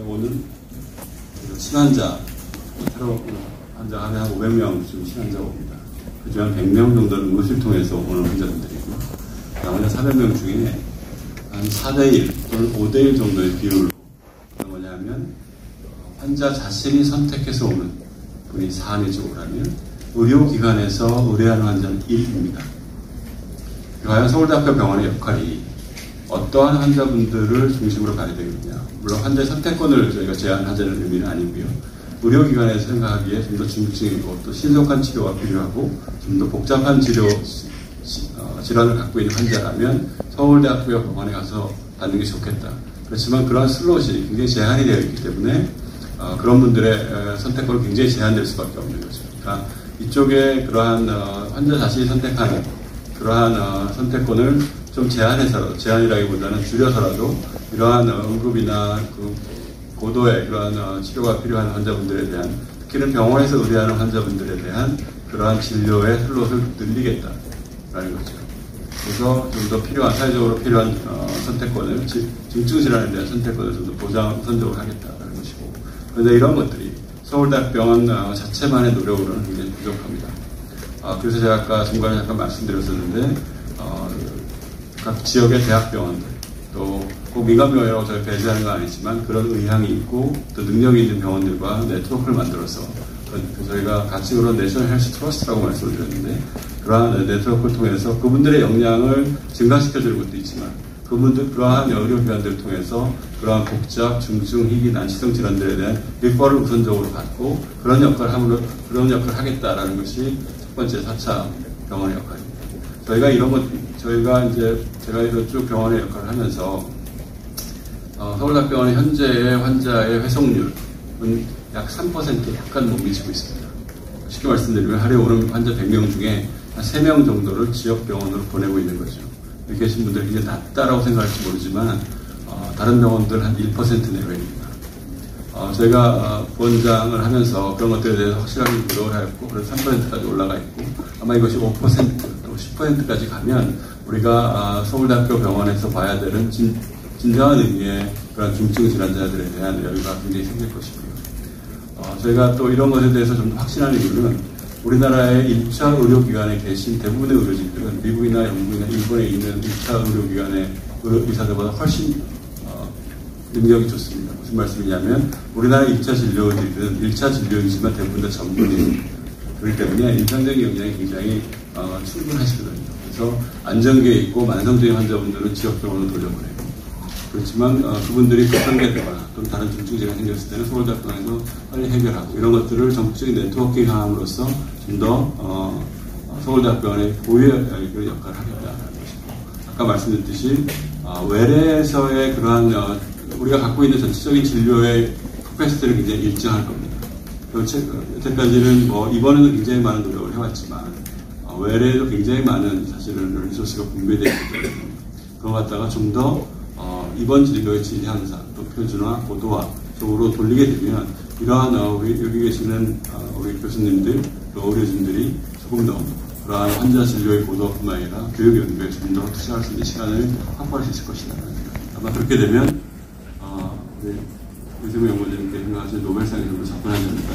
A: 오는 신환자 새로 환자 한 500명쯤 신환자가 옵니다. 그중에 한 100명 정도는 응급실 통해서 오는 환자분들이고 나머지 400명 중에 한 4대1 또는 5대1 정도의 비율로 뭐냐면 환자 자신이 선택해서 오는 분이 4 내지 5라면 의료기관에서 의뢰하는 환자는 1입니다. 과연 서울대학교 병원의 역할이 어떠한 환자분들을 중심으로 가야 되겠느냐. 물론 환자의 선택권을 저희가 제한하자는 의미는 아니고요. 의료기관에서 생각하기에 좀 더 중증이고 또 신속한 치료가 필요하고 좀 더 복잡한 질환을 갖고 있는 환자라면 서울대학교 병원에 가서 받는 게 좋겠다. 그렇지만 그러한 슬롯이 굉장히 제한이 되어 있기 때문에 그런 분들의 선택권이 굉장히 제한될 수밖에 없는 거죠. 그러니까 이쪽에 그러한 환자 자신이 선택하는 그러한 선택권을 좀 제한이라기보다는 줄여서라도 이러한 응급이나 고도의 그러한 치료가 필요한 환자분들에 대한 특히는 병원에서 의뢰하는 환자분들에 대한 그러한 진료의 슬롯을 늘리겠다라는 거죠. 그래서 좀 더 필요한 사회적으로 필요한 선택권을 중증 질환에 대한 선택권을 좀 더 보장 우선적으로 하겠다라는 것이고 그런데 이런 것들이 서울대학병원 자체만의 노력으로는 굉장히 부족합니다. 그래서 제가 아까 중간에 잠깐 말씀드렸었는데 각 지역의 대학병원들 또 꼭 민간병원이라고 저희 배제하는 건 아니지만 그런 의향이 있고 또 능력이 있는 병원들과 네트워크를 만들어서 저희가 가칭으로 내셔널 헬스 트러스트라고 말씀을 드렸는데 그러한 네트워크를 통해서 그분들의 역량을 증가시켜주는 것도 있지만 그러한 의료기관들을 통해서 그러한 복잡, 중증, 희귀, 난치성 질환들에 대한 리퍼를 우선적으로 받고 그런 역할을 하겠다라는 것이 첫 번째 4차 병원의 역할입니다. 저희가 제가 이쪽 병원의 역할을 하면서 서울대학병원의 현재의 환자의 회복률은 약 3%에 약간 못 미치고 있습니다. 쉽게 말씀드리면 하루에 오는 환자 100명 중에 한 3명 정도를 지역병원으로 보내고 있는 거죠. 여기 계신 분들이 이제 낮다라고 생각할지 모르지만 다른 병원들 한 1% 내외입니다. 저희가 부원장을 하면서 그런 것들에 대해서 확실하게 노력을 했고 그래서 3%까지 올라가 있고 아마 이것이 5% 또 10%까지 가면 우리가 서울대학교 병원에서 봐야 되는 진정한 의미의 그런 중증 질환자들에 대한 여유가 굉장히 생길 것이고요. 저희가 또 이런 것에 대해서 좀 더 확신하는 이유는 우리나라의 1차 의료기관에 계신 대부분의 의료진들은 미국이나 영국이나 일본에 있는 1차 의료기관의 의사들보다 훨씬 능력이 좋습니다. 무슨 말씀이냐면 우리나라의 2차 진료의들은 1차 진료이지만 대부분 다 전문의입니다. 그렇기 때문에 임상적인 역량이 굉장히 충분하시거든요. 그래서 안정기에 있고 만성적인 환자분들은 지역병원으로 돌려보내고 그렇지만 그분들이 급한계되거나 또는 다른 중증질환이 생겼을 때는 서울대학병원에서 빨리 해결하고 이런 것들을 전국적인 네트워킹 함으로써 좀 더 서울대학병원의 고유의 역할을 하겠다는 것이고 아까 말씀드렸듯이 외래에서의 그러한 우리가 갖고 있는 전체적인 진료의 캐패시티를 굉장히 일정할 겁니다. 여태까지는 이번에는 굉장히 많은 노력을 해왔지만 외래에도 굉장히 많은 사실은 리소스가 분배되어 있기 때문에 그거 갖다가 좀 더 이번 진료의 질 향상, 또 표준화, 고도화 쪽으로 돌리게 되면 이러한 여기 계시는 우리 교수님들, 또 의료진들이 조금 더 그러한 환자 진료의 고도뿐만 아니라 교육 연구에 좀 더 투자할 수 있는 시간을 확보할 수 있을 것이다. 아마 그렇게 되면 우리 유승우 연구원님께 생각하시는 노벨상에 좀 접근하지 않을까.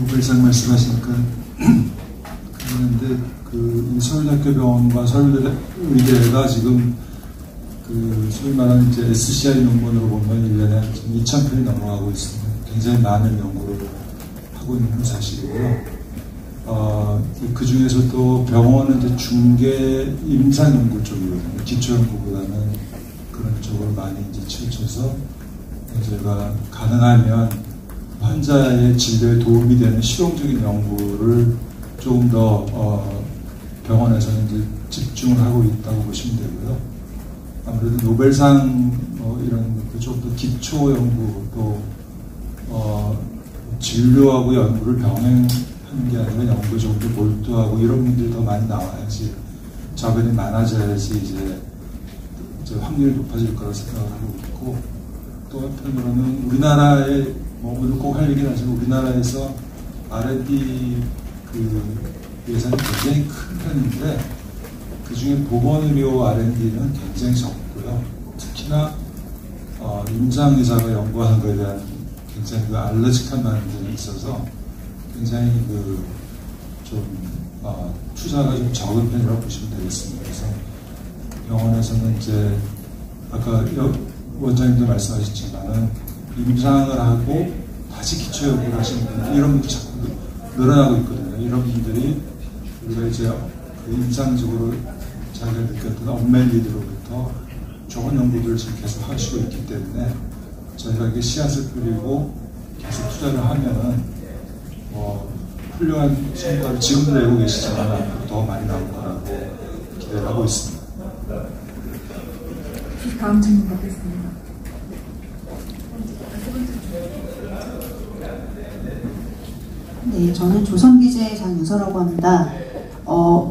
E: 노벨상 말씀하시니까 그런데 서울대학교 병원과 서울의대가 지금 소위 말하는 이제 SCI 논문으로 보면 1년에 한 2,000편이 넘어가고 있습니다. 굉장히 많은 연구를 하고 있는 사실이고요. 그 중에서도 병원은 이제 중계 임상연구 쪽이거든요. 기초연구보다는 그런 쪽으로 많이 이제 치우쳐서 저희가 가능하면 환자의 진료에 도움이 되는 실용적인 연구를 조금 더 병원에서는 이제 집중을 하고 있다고 보시면 되고요. 아무래도 노벨상 이런 좀 더 기초 연구 또 진료하고 연구를 병행하는 게 아니라 연구 좀 더 몰두하고 이런 분들이 더 많이 나와야지 자본이 많아져야지 이제 확률이 높아질 거라 생각을 하고 있고 또 한편으로는 우리나라에 오늘 꼭 할 얘기는 하지만 우리나라에서 R&D 예산이 굉장히 큰 편인데 그 중에 보건의료 R&D는 굉장히 적고요. 특히나 임상의사가 연구하는 것에 대한 굉장히 알러직한 마음들이 있어서 굉장히 투자가 좀 적은 편이라고 보시면 되겠습니다. 그래서 병원에서는 이제 아까 원장님도 말씀하셨지만은 임상을 하고 다시 기초 연구를 하시는 분들 이런 분들이 자꾸 늘어나고 있거든요. 이런 분들이 우리가 이제 임상적으로 자기가 느꼈던 언멜리드로부터 좋은 연구들을 지금 계속 하시고 있기 때문에 저희가 이게 씨앗을 뿌리고 계속 투자를 하면은 훌륭한 성과를 지금도 내고 계시지만 앞으로 더 많이 나올 거라고 기대를 하고 있습니다.
B: 다음 질문 받겠습니다.
F: 네, 저는 조선기재의 장유서라고 합니다.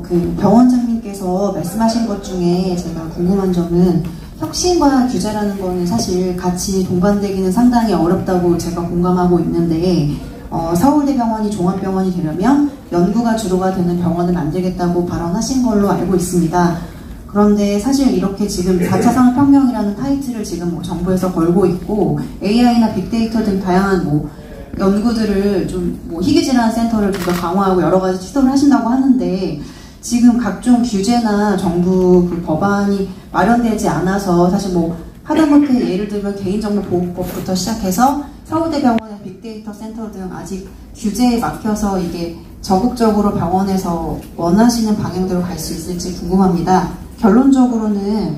F: 그 병원장님께서 말씀하신 것 중에 제가 궁금한 점은 혁신과 규제라는 거는 사실 같이 동반되기는 상당히 어렵다고 제가 공감하고 있는데 서울대병원이 종합병원이 되려면 연구가 주로가 되는 병원을 만들겠다고 발언하신 걸로 알고 있습니다. 그런데 사실 이렇게 지금 4차 산업혁명이라는 타이틀을 지금 정부에서 걸고 있고 AI나 빅데이터 등 다양한 연구들을 좀 희귀질환 센터를 좀 더 강화하고 여러 가지 시도를 하신다고 하는데 지금 각종 규제나 정부 법안이 마련되지 않아서 사실 하다못해 예를 들면 개인정보보호법부터 시작해서 서울대병원의 빅데이터 센터 등 아직 규제에 막혀서 이게 적극적으로 병원에서 원하시는 방향대로 갈 수 있을지 궁금합니다. 결론적으로는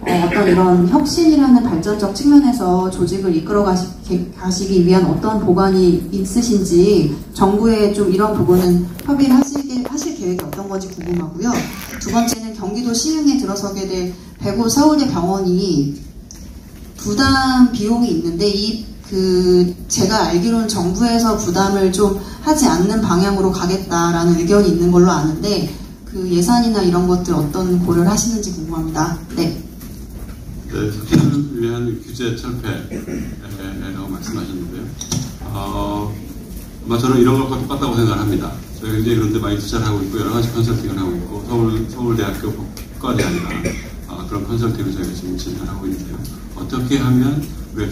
F: 어떤 이런 혁신이라는 발전적 측면에서 조직을 이끌어 가시기 위한 어떤 보관이 있으신지 정부에 좀 이런 부분은 협의를 하실 계획이 어떤 건지 궁금하고요. 두 번째는 경기도 시흥에 들어서게 될 백오 서울대 병원이 부담 비용이 있는데 제가 알기로는 정부에서 부담을 좀 하지 않는 방향으로 가겠다라는 의견이 있는 걸로 아는데 그 예산이나 이런 것들 어떤 고려를 하시는지 궁금합니다. 네.
A: 네, 혁신을 위한 규제 철폐라고 말씀하셨는데요. 아마 저는 이런 것과 똑같다고 생각을 합니다. 저희가 이제 그런데 많이 투자를 하고 있고 여러 가지 컨설팅을 하고 있고 서울대학교 법관이 아니라 그런 컨설팅을 저희가 지금 진행을 하고 있는데요. 어떻게 하면 우리가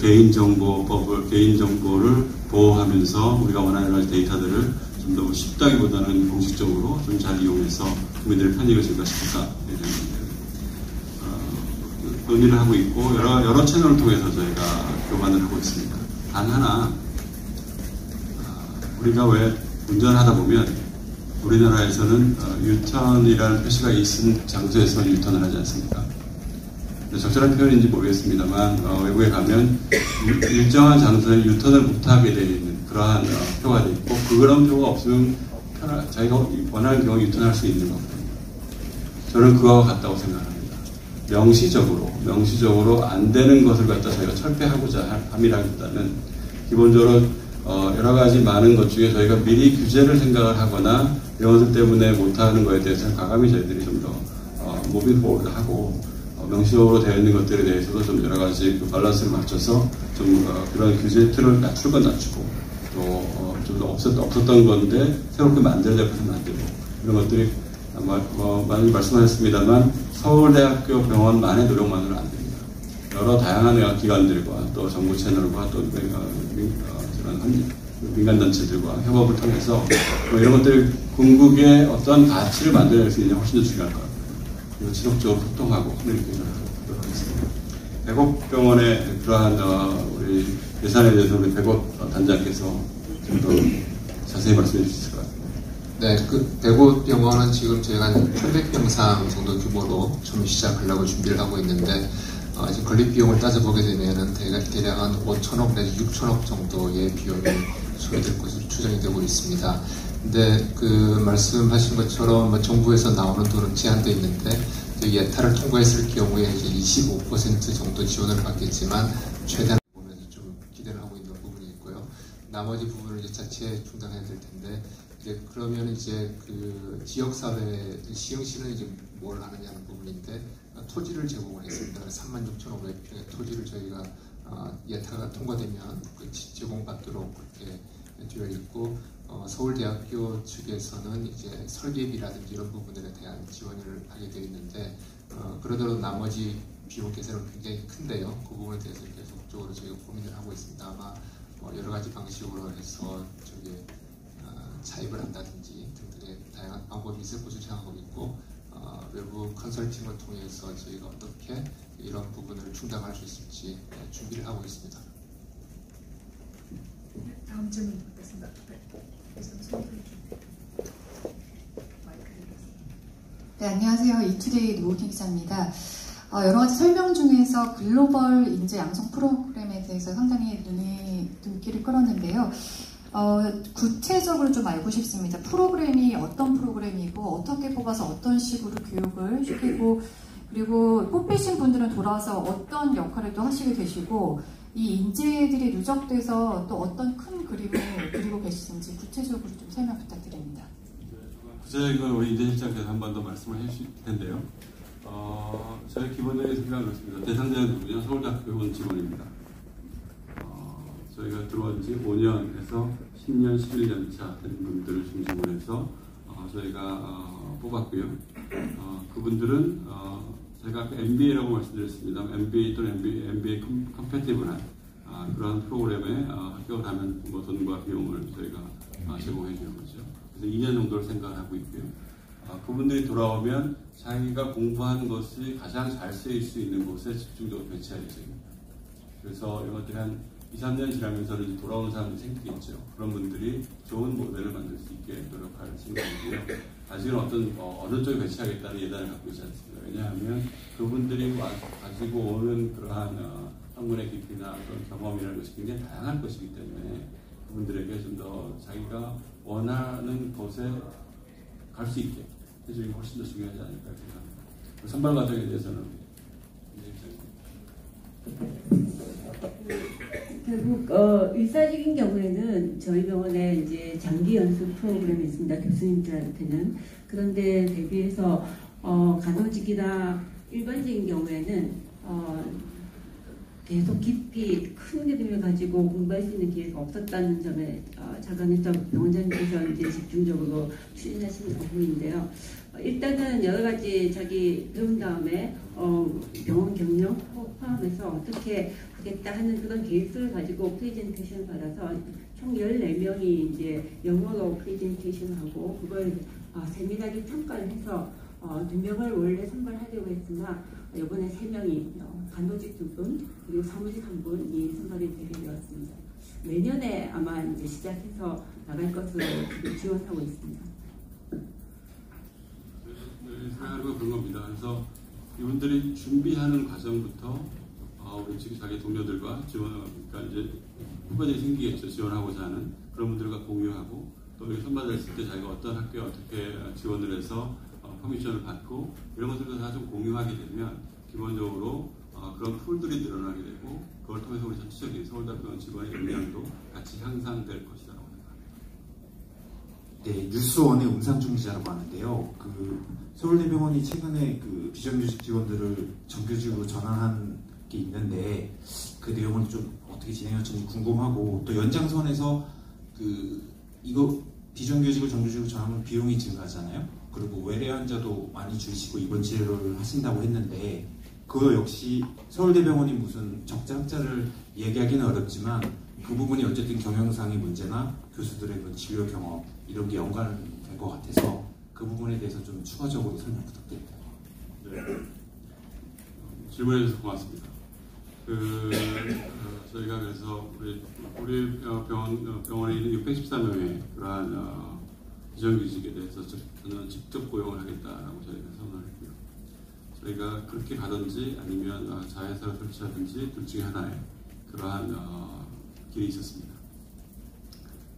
A: 개인정보를 보호하면서 우리가 원하는 데이터들을 좀 더 쉽다기보다는 공식적으로 좀 잘 이용해서 국민들의 편익을 증가시킬까에 대한 논의를 하고 있고 여러 채널을 통해서 저희가 교반을 하고 있습니다. 단 하나 우리가 왜 운전하다 보면 우리나라에서는 유턴이라는 표시가 있는 장소에서 유턴을 하지 않습니까? 적절한 표현인지 모르겠습니다만 외국에 가면 일정한 장소에 유턴을 못하게 되어 있는 그러한 표가 되어 있고 그런 표가 없으면 자기가 원하는 경우에 유턴할 수 있는 거거든요. 저는 그거와 같다고 생각합니다. 명시적으로 안 되는 것을 갖다 저희가 철폐하고자 함이라기보다는 기본적으로 여러 가지 많은 것 중에 저희가 미리 규제를 생각을 하거나 이런 것들 때문에 못하는 것에 대해서는 과감히 저희들이 좀 더 무빙 포워드 하고 명시적으로 되어 있는 것들에 대해서도 좀 여러 가지 밸런스를 맞춰서 좀 그런 규제 틀을 낮출 건 낮추고 또 좀 더 없었던 건데 새롭게 만들려고 해서 만들고 이런 것들이 많이 말씀하셨습니다만 서울대학교 병원만의 노력만으로는 안 됩니다. 여러 다양한 기관들과 또 정부 채널과 또 민간단체들과 협업을 통해서 이런 것들이 궁극의 어떤 가치를 만들어낼 수 있는 훨씬 더 중요할 것 같아요. 그리고 지속적으로 소통하고 커뮤니케이션을 하도록 하겠습니다. 백옥병원의 그러한 우리 예산에 대해서 우리 백옥 단장께서 좀 더 자세히 말씀해 주실 것 같습니다.
G: 네, 그 대구병원은 지금 저희가 800병상 정도 규모로 처음 시작하려고 준비를 하고 있는데 지금 건립 비용을 따져보게 되면은 대략 한 5천억 내지 6천억 정도의 비용이 소요될 것으로 추정이 되고 있습니다. 근데 그 말씀하신 것처럼 뭐 정부에서 나오는 돈은 제한되어 있는데 예타를 통과했을 경우에 이제 25% 정도 지원을 받겠지만 최대한 보면서 좀 기대를 하고 있는 부분이 있고요. 나머지 부분을 이제 자체 충당해야 될 텐데 이제 그러면 이제 그 지역사회 시흥시는 이제 뭘 하느냐는 부분인데 토지를 제공을 했습니다. 36,500평의 토지를 저희가 예타가 통과되면 그 제공받도록 그렇게 되어 있고 서울대학교 측에서는 이제 설계비라든지 이런 부분들에 대한 지원을 하게 되어 있는데 그러더라도 나머지 비용 계산은 굉장히 큰데요. 그 부분에 대해서 계속적으로 저희가 고민을 하고 있습니다. 아마 여러 가지 방식으로 해서 차입을 한다든지 등등의 다양한 방법이 있을 것으로 생각하고 있고 외부 컨설팅을 통해서 저희가 어떻게 이런 부분을 충당할 수 있을지 준비를 하고 있습니다.
B: 다음 질문 듣겠습니다.
H: 네, 안녕하세요. 이투데이 노우킹 기자입니다. 여러 가지 설명 중에서 글로벌 인재 양성 프로그램에 대해서 상당히 눈길을 끌었는데요. 구체적으로 좀 알고 싶습니다. 프로그램이 어떤 프로그램이고 어떻게 뽑아서 어떤 식으로 교육을 시키고 그리고 뽑히신 분들은 돌아와서 어떤 역할을 또 하시게 되시고 이 인재들이 누적돼서 또 어떤 큰 그림을 그리고 계시는지 구체적으로 좀 설명 부탁드립니다.
A: 구체적인 우리 인재실장께서 한 번 더 말씀을 해주실 텐데요. 저희 기본적인 생각은 그렇습니다. 대상자는 누구냐? 서울대학교 온 직원입니다. 저희가 들어온 지 5년에서 10년, 11년 차 된 분들을 중심으로 해서 저희가 뽑았고요. 그분들은 제가 아까 MBA라고 말씀드렸습니다. MBA 또는 MBA 컴패티블한 그런 프로그램에 합격을 하면 뭐 돈과 비용을 저희가 제공해 주는 거죠. 그래서 2년 정도를 생각을 하고 있고요. 그분들이 돌아오면 자기가 공부한 것이 가장 잘 쓰일 수 있는 곳에 집중적으로 배치할 예정입니다. 그래서 이것들이 한 2, 3년 지나면서 이제 돌아오는 사람들이 생기겠죠. 그런 분들이 좋은 모델을 만들 수 있게 노력할 생각이고요. 아직은 어느 쪽에 배치하겠다는 예단을 갖고 있지 않습니다. 왜냐하면 그분들이 가지고 오는 그러한 학문의 깊이나 어떤 경험이라는 것이 굉장히 다양한 것이기 때문에 그분들에게 좀 더 자기가 원하는 곳에 갈 수 있게 해주는 게 훨씬 더 중요하지 않을까 생각합니다. 선발 과정에 대해서는
I: 결국 일사적인 경우에는 저희 병원에 이제 장기 연수 프로그램이 있습니다. 교수님들한테는. 그런데 대비해서 간호직이나 일반적인 경우에는 계속 깊이 큰 그림을 가지고 공부할 수 있는 기회가 없었다는 점에 자관했던 병원장님께서 이제 집중적으로 추진하시는 부분인데요. 일단은 여러 가지 자기 배운 다음에 병원 경력 포함해서 어떻게 하겠다 하는 그런 계획서를 가지고 프레젠테이션을 받아서 총 14명이 이제 영어로 프레젠테이션을 하고 그걸 세밀하게 평가를 해서 2명을 원래 선발하려고 했으나 이번에 3명이 간호직 2분 그리고 사무직 1분이 선발이 되게 되었습니다. 내년에 아마 이제 시작해서 나갈 것으로 지원하고 있습니다.
A: 생각하고 그런 겁니다. 그래서 이분들이 준비하는 과정부터 우리 지금 자기 동료들과 그러니까 이제 후배들이 생기겠죠. 지원하고자 하는 그런 분들과 공유하고 또 여기 선발됐을 때 자기가 어떤 학교에 어떻게 지원을 해서 퍼미션을 받고 이런 것들도 다 좀 공유하게 되면 기본적으로 그런 풀들이 늘어나게 되고 그걸 통해서 우리 전체적인 서울대병원 직원의 역량도 같이 향상될 것이라고 생각합니다.
J: 네, 뉴스원의 음상중 기자라고 하는데요. 서울대병원이 최근에 비정규직 직원들을 정규직으로 전환한 게 있는데 그 내용을 좀 어떻게 진행할지 궁금하고 또 연장선에서 이거 비정규직을 정규직으로 전환하면 비용이 증가하잖아요. 그리고 외래 환자도 많이 줄이시고 입원 치료를 하신다고 했는데 그거 역시 서울대병원이 무슨 적자 흑자를 얘기하기는 어렵지만 그 부분이 어쨌든 경영상의 문제나 교수들의 그 진료 경험 이런 게 연관된 것 같아서 그 부분에 대해서 좀 추가적으로 설명 부탁드립니다.
A: 네. 질문해 주셔서 고맙습니다. 저희가 그래서 우리 병원에 있는 614명의 그러한 비정규직에 대해서 저는 직접 고용을 하겠다라고 저희가 선언을 했고요. 저희가 그렇게 가든지 아니면 자회사를 설치하든지 둘 중에 하나의 그러한 길이 있었습니다.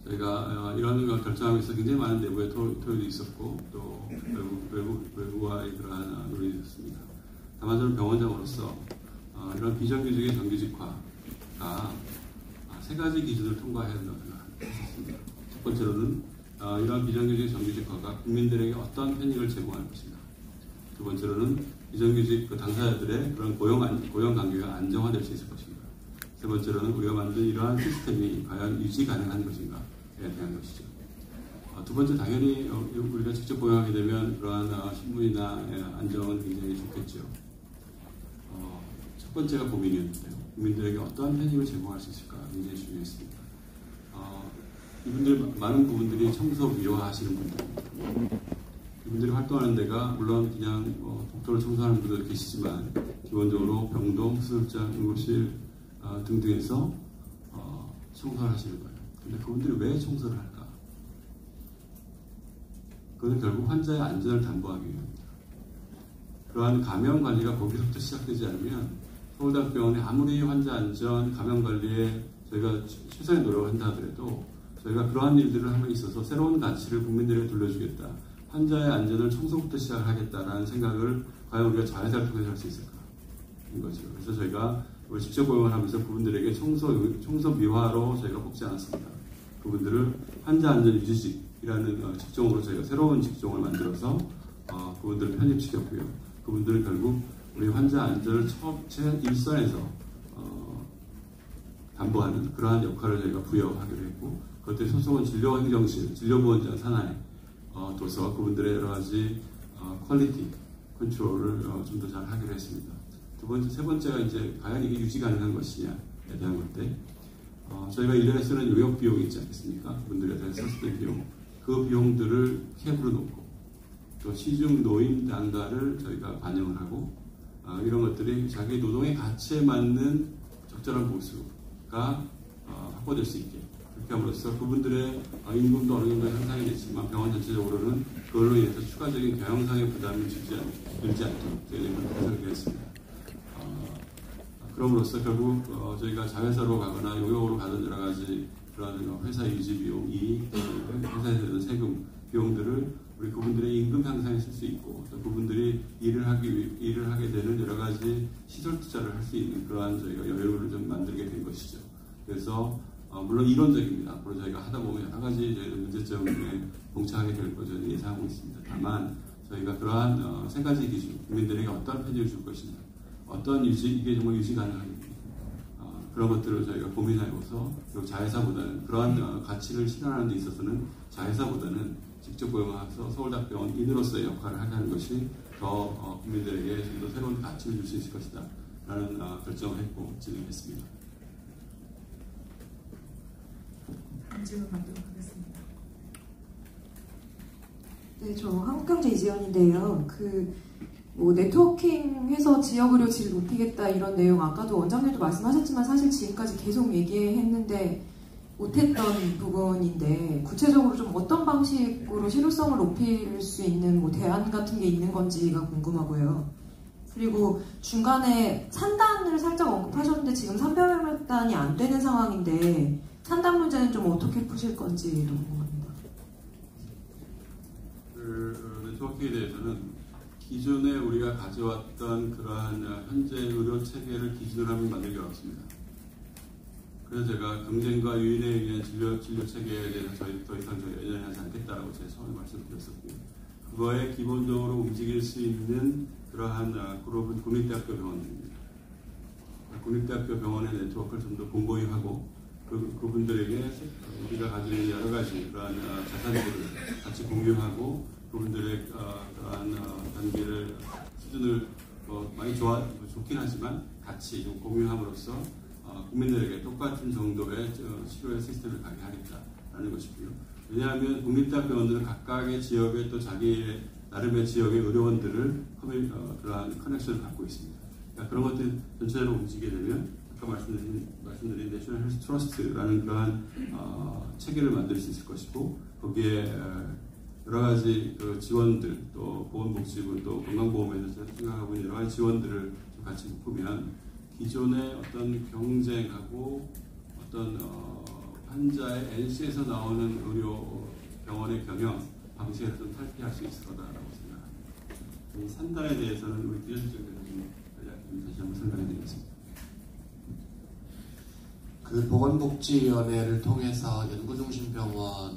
A: 저희가 이런 결정하면서 굉장히 많은 내부의 토요도 있었고 또 외부와의 그러한 논의도 있었습니다. 다만 저는 병원장으로서 이런 비정규직의 정규직화가 세 가지 기준을 통과해야 된다고 생각했습니다. 첫 번째로는 이러한 비정규직 정규직화가 국민들에게 어떤 편익을 제공할 것인가. 두 번째로는 비정규직 당사자들의 그런 고용 관계가 안정화될 수 있을 것인가. 세 번째로는 우리가 만든 이러한 시스템이 과연 유지 가능한 것인가에 대한 것이죠. 두 번째, 당연히 우리가 직접 고용하게 되면 그러한 신분이나 안정은 굉장히 좋겠죠. 첫 번째가 고민이었는데요. 국민들에게 어떠한 편익을 제공할 수 있을까 굉장히 중요했습니다. 이분들 많은 부분들이 청소 미화하시는 분들입니다. 이분들이 활동하는 데가 물론 그냥 복도를 청소하는 분들도 계시지만 기본적으로 병동, 수술장, 응급실 등등에서 청소를 하시는 거예요. 근데 그분들이 왜 청소를 할까? 그것은 결국 환자의 안전을 담보하기 위함입니다. 그러한 감염 관리가 거기서부터 시작되지 않으면 서울대학병원에 아무리 환자 안전, 감염 관리에 저희가 최선의 노력을 한다 하더라도 저희가 그러한 일들을 함에 있어서 새로운 가치를 국민들에게 돌려주겠다. 환자의 안전을 청소부터 시작하겠다라는 생각을 과연 우리가 자회사를 통해서 할 수 있을까? 인 거죠. 그래서 저희가 직접 고용을 하면서 그분들에게 청소 미화로 저희가 뽑지 않았습니다. 그분들을 환자 안전 유지직이라는 직종으로 저희가 새로운 직종을 만들어서 그분들을 편입시켰고요. 그분들은 결국 우리 환자 안전을 일선에서 담보하는 그러한 역할을 저희가 부여하기로 했고, 그때 소속은 진료행정실, 진료보건장 산하에 둬서 그분들의 여러 가지 퀄리티 컨트롤을 좀 더 잘 하기로 했습니다. 세 번째가 이제 과연 이게 유지 가능한 것이냐에 대한 건데, 저희가 1년에 쓰는 요역 비용이 있지 않겠습니까? 그분들에 대한 썼을 때 비용, 그 비용들을 캡으로 놓고 또 시중 노인 단가를 저희가 반영을 하고 이런 것들이 자기 노동의 가치에 맞는 적절한 보수가 확보될 수 있게 그렇게 함으로써 그분들의 임금도 어느 정도 향상이 됐지만 병원 전체적으로는 그걸로 인해서 추가적인 경영상의 부담을 들지 않도록 저희가 설계했습니다. 그럼으로써 결국 저희가 자회사로 가거나 용역으로 가던 여러 가지 그런 회사 유지 비용이 회사에 드는 세금 비용들을 우리 그분들의 임금 향상에 쓸 수 있고 또 그분들이 일을 하게 되는 여러 가지 시설 투자를 할 수 있는 그러한 저희가 여유를 좀 만들게 된 것이죠. 그래서 물론 이론적입니다. 앞으로 저희가 하다 보면 여러 가지 문제점에 봉착하게 될 것을 예상하고 있습니다. 다만 저희가 그러한 세 가지 기준, 국민들에게 어떤 편의를 줄 것인가, 어떤 이게 정말 유지 가능한지 그런 것들을 저희가 고민해보서 그리고 자회사보다는 그러한 가치를 실현하는 데 있어서는 자회사보다는 직접 고용해서 서울대학병원 인으로서의 역할을 하는 것이 더 국민들에게 좀 더 새로운 가치를 줄 수 있을 것이다 라는 결정을 했고 진행했습니다.
B: 질문 받도록 하겠습니다.
K: 네, 저 한국경제 이지연인데요. 네트워킹해서 지역의료 질 높이겠다 이런 내용 아까도 원장님도 말씀하셨지만 사실 지금까지 계속 얘기했는데 못했던 부분인데 구체적으로 좀 어떤 방식으로 실효성을 높일 수 있는 대안 같은 게 있는 건지가 궁금하고요. 그리고 중간에 산단을 살짝 언급하셨는데 지금 산별혈액단이 안 되는 상황인데 산단 문제는 좀 어떻게 푸실 건지도 궁금합니다.
A: 네트워킹에 대해서는 기존에 우리가 가져왔던 그러한 현재 의료 체계를 기준으로 하면 만들기 어렵습니다. 그래서 제가 경쟁과 유인에 의한 진료 체계에 대해서 더 이상 연연하지 않겠다라고 제가 처음에 말씀드렸었고요. 그거에 기본적으로 움직일 수 있는 그러한 그룹은 국립대학교 병원입니다. 국립대학교 병원의 네트워크를 좀 더 공고히 하고 그분들에게 우리가 가지고 있는 여러 가지 그러한 자산들을 같이 공유하고 그분들의 그러한 단계를 수준을 많이 좋긴 하지만 같이 좀 공유함으로써 국민들에게 똑같은 정도의 치료의 시스템을 가게 하겠다라는 것이고요. 왜냐하면 국립대학병원들은 각각의 지역에 또 자기의 나름의 지역의 의료원들을 그러한 커넥션을 갖고 있습니다. 그러니까 그런 것들이 전체적으로 움직이게 되면 아까 말씀드린 내셔널 헬스 트러스트라는 그러한 체계를 만들 수 있을 것이고 거기에 여러 가지 그 지원들, 또 보건복지부, 또 건강보험에서 생각하고 있는 여러 가지 지원들을 좀 같이 묶으면 기존의 어떤 경쟁하고 어떤 환자의 NC에서 나오는 의료 병원의 경영 방식에서 좀 탈피할 수 있을 거다라고 생각합니다. 이 산단에 대해서는 우리 기술적으로 좀 다시 한번 설명해 드리겠습니다.
L: 그 보건복지위원회를 통해서 연구중심 병원을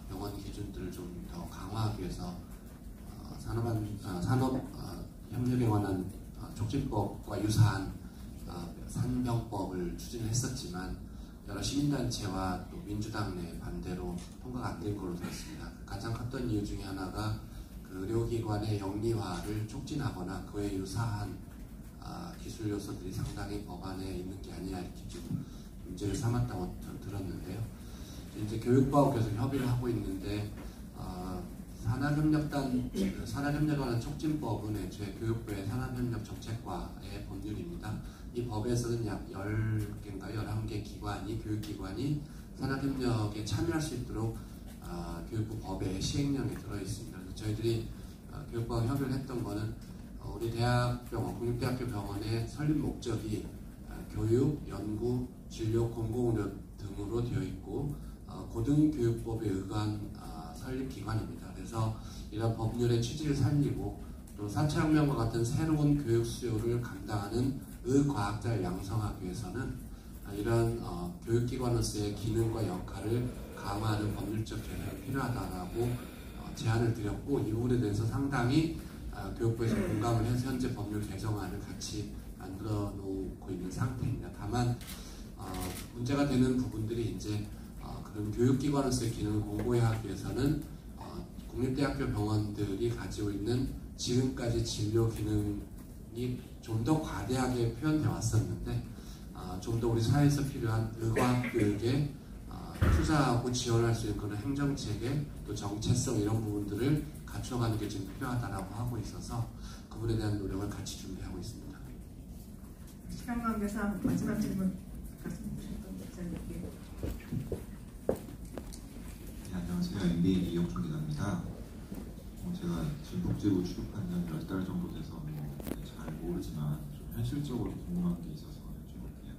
L: 병원 기준들을 좀 더 강화하기 위해서 산업협력에 관한 촉진법과 유사한 산병법을 추진했었지만 여러 시민단체와 또 민주당 내 반대로 통과가 안 된 걸로 들었습니다. 가장 컸던 이유 중에 하나가 그 의료기관의 영리화를 촉진하거나 그에 유사한 기술 요소들이 상당히 법안에 있는 게 아니냐 이렇게 좀 문제를 삼았다고 들었는데요. 이제 교육부하고 계속 협의를 하고 있는데 산학협력에 관한 촉진법은 애초에 교육부의 산학협력 정책과의 법률입니다. 이 법에서는 약 10개인가 11개 교육기관이 산학협력에 참여할 수 있도록 교육부 법의 시행령에 들어있습니다. 그래서 저희들이 교육부와 협의를 했던 거는 우리 대학병원, 국립대학교 병원의 설립 목적이 교육, 연구, 진료, 공공의료 등으로 되어 있고 고등교육법에 의거한 설립기관입니다. 그래서 이런 법률의 취지를 살리고 또 4차 혁명과 같은 새로운 교육 수요를 감당하는 의과학자를 양성하기 위해서는 이런 교육기관으로서의 기능과 역할을 강화하는 법률적 개혁이 필요하다라고 제안을 드렸고 이 부분에 대해서 상당히 교육부에서 공감을 해서 현재 법률 개정안을 같이 만들어 놓고 있는 상태입니다. 다만 문제가 되는 부분들이 이제 그런 교육기관으로서의 기능을 공고히 하기 위해서는 국립대학교 병원들이 가지고 있는 지금까지 진료 기능이 좀 더 과대하게 표현되어 왔었는데 좀 더 우리 사회에서 필요한 의과학 교육에 투자하고 지원할 수 있는 그런 행정체계 또 정체성 이런 부분들을 갖춰가는 게 지금 필요하다라고 하고 있어서 그 부분에 대한 노력을 같이 준비하고 있습니다.
B: 시간 관계상 마지막 질문 말씀 주셨던 목사님께.
J: 네, 안녕하세요. MBA 이영준 기자입니다. 제가 지금 복지부 출입한 지 10달 정도 돼서 잘 모르지만 좀 현실적으로 궁금한 게 있어서 여쭤볼게요.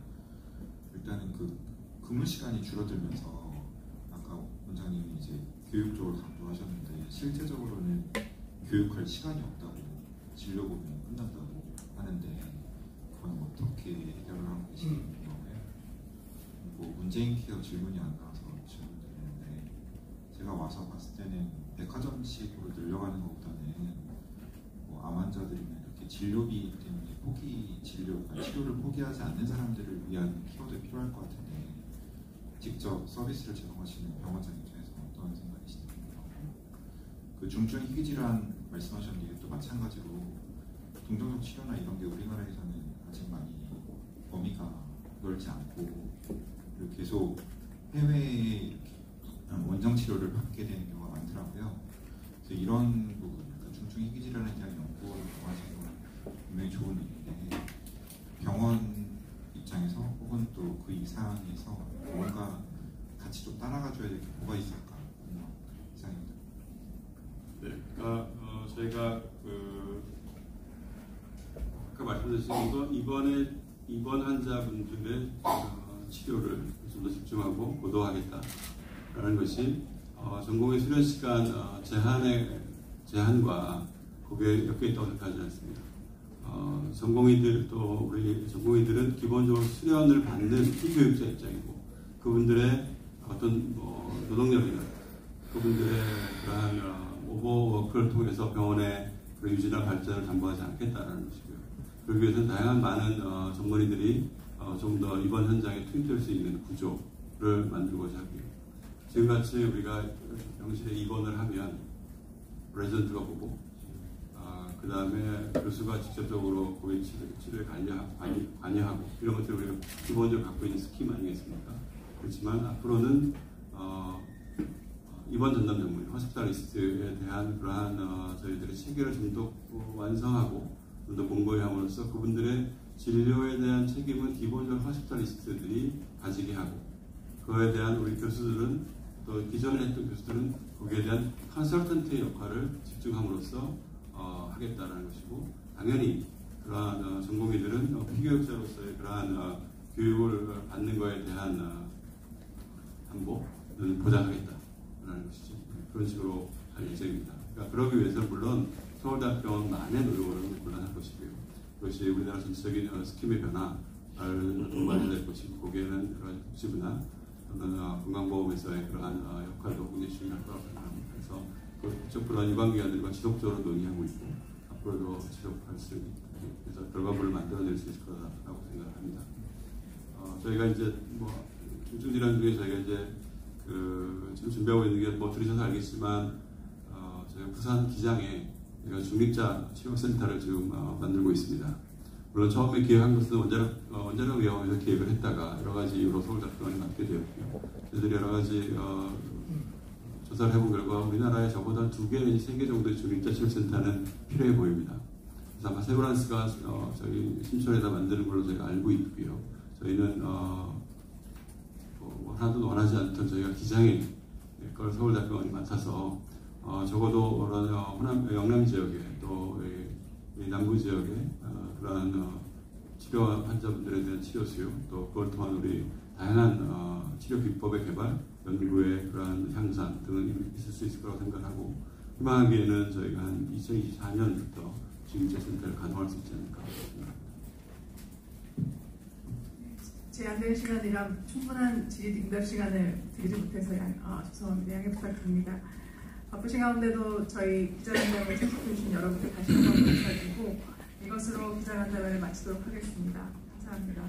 J: 일단은 그 근무 시간이 줄어들면서 아까 원장님이 이제 교육 쪽으로 강조하셨는데 실제적으로는 교육할 시간이 없다고 진료 보면 끝난다고 하는데 그건 어떻게 해결을 하고 계시는 건가요? 뭐 문재인 케어 질문이 안 나와서 질문드리는데 제가 와서 봤을 때는 백화점식으로 늘려가는 것보다는 뭐 암 환자들이나 이렇게 진료비 때문에 치료를 포기하지 않는 사람들을 위한 케어도 필요할 것 같은데 직접 서비스를 제공하시는 병원장 입장에서 어떤 생각이신지 그 중증 희귀질환 말씀하셨는데 또 마찬가지로 동정적 치료나 이런 게 우리나라에서는 아직 많이 범위가 넓지 않고 그리고 계속 해외에 원정 치료를 받게 되는 경우가 많더라고요. 그래서 이런 부분, 그러니까 중증 희귀질환에 대한 연구를 하시는 건 분명히 좋은 일인데 병원 입장에서 혹은 또 그 이상에서 뭔가 같이 좀 따라가줘야 될 게 뭐가 있을까 이상입니다.
A: 네, 그러니까 저희가 아까 말씀드린 거 입원 환자분들의 치료를 좀 더 집중하고 고도화하겠다라는 것이 전공의 수련 시간 제한과 거기에 엮여 있다고 생각하지 않습니다. 전공의들 또 우리 전공의들은 기본적으로 수련을 받는 피교육자 입장이고 그분들의 어떤 노동력이나 그분들의 그러한 오버워크를 통해서 병원의 그 유지나 발전을 담보하지 않겠다라는 것이고요. 그러기 위해서는 다양한 많은 전문의들이 좀 더 입원 현장에 투입될 수 있는 구조를 만들고자 하고요. 지금같이 우리가 병실에 입원을 하면 레지던트가 보고 그 다음에 교수가 직접적으로 고객 치료에 관여하고 이런 것들을 우리가 기본적으로 갖고 있는 스킴 아니겠습니까? 그렇지만 앞으로는 입원 전담 전문의, 호스피탈리스트에 대한 그러한 저희들의 체계를 좀 더 완성하고 좀 더 공고히 함으로써 그분들의 진료에 대한 책임은 기본적으로 호스피탈리스트들이 가지게 하고 그에 대한 우리 교수들은 또 기존에 했던 교수들은 거기에 대한 컨설턴트의 역할을 집중함으로써 하겠다라는 것이고, 당연히 그러한 전공의들은 피교육자로서의 그러한 교육을 받는 것에 대한 담보는 보장하겠다라는 것이죠. 그런 식으로 할 예정입니다. 그러니까 그러기 위해서는 물론 서울대학병원만의 노력을 물론 할 것이고요. 그것이 우리나라 전체적인 스킴의 변화를 동반해야 될 것이고, 거기에는 그런 복지부나 건강보험에서의 그러한 역할도 굉장히 중요할 거라고 생각합니다. 그래서 그쪽 그런 유관기관들과 지속적으로 논의하고 있고, 앞으로도 지속할 수 있는, 그래서 결과물을 만들어낼 수 있을 거라고 생각합니다. 저희가 이제 중증질환 중에 저희가 이제 지금 준비하고 있는 게 들으셔서 알겠지만, 저희가 부산 기장에 중립자 치료센터를 지금 만들고 있습니다. 물론 처음에 기획한 것은 원자력의학원에서 기획을 했다가 여러 가지 이유로 서울대학병원에 맡게 되었고요. 저희들이 여러 가지 조사를 해본 결과 우리나라에 적어도 2개 내지 3개 정도의 중립자 치료센터는 필요해 보입니다. 그래서 아마 세브란스가 저희 신촌에다 만드는 걸로 저희가 알고 있고요. 저희는 하나도 원하지 않던 저희가 기장에 걸 서울대학병원이 맡아서 적어도 영남 지역에 또 남부 지역에 그러한 치료 환자분들에 대한 치료 수요, 또 그걸 통한 우리 다양한 치료 기법의 개발, 연구의 그러한 향상 등은 있을 수 있을 거라고 생각하고, 희망하기에는 저희가 한 2024년부터 중립자센터를 가동할 수 있지 않을까 생각합니다.
B: 제한된 시간이라 충분한 질의응답 시간을 드리지 못해서 죄송합니다. 양해 부탁드립니다. 바쁘신 가운데도 저희 기자간담회를 참석해주신 여러분께 다시 한번 감사드리고, 이것으로 기자간담회를 마치도록 하겠습니다. 감사합니다.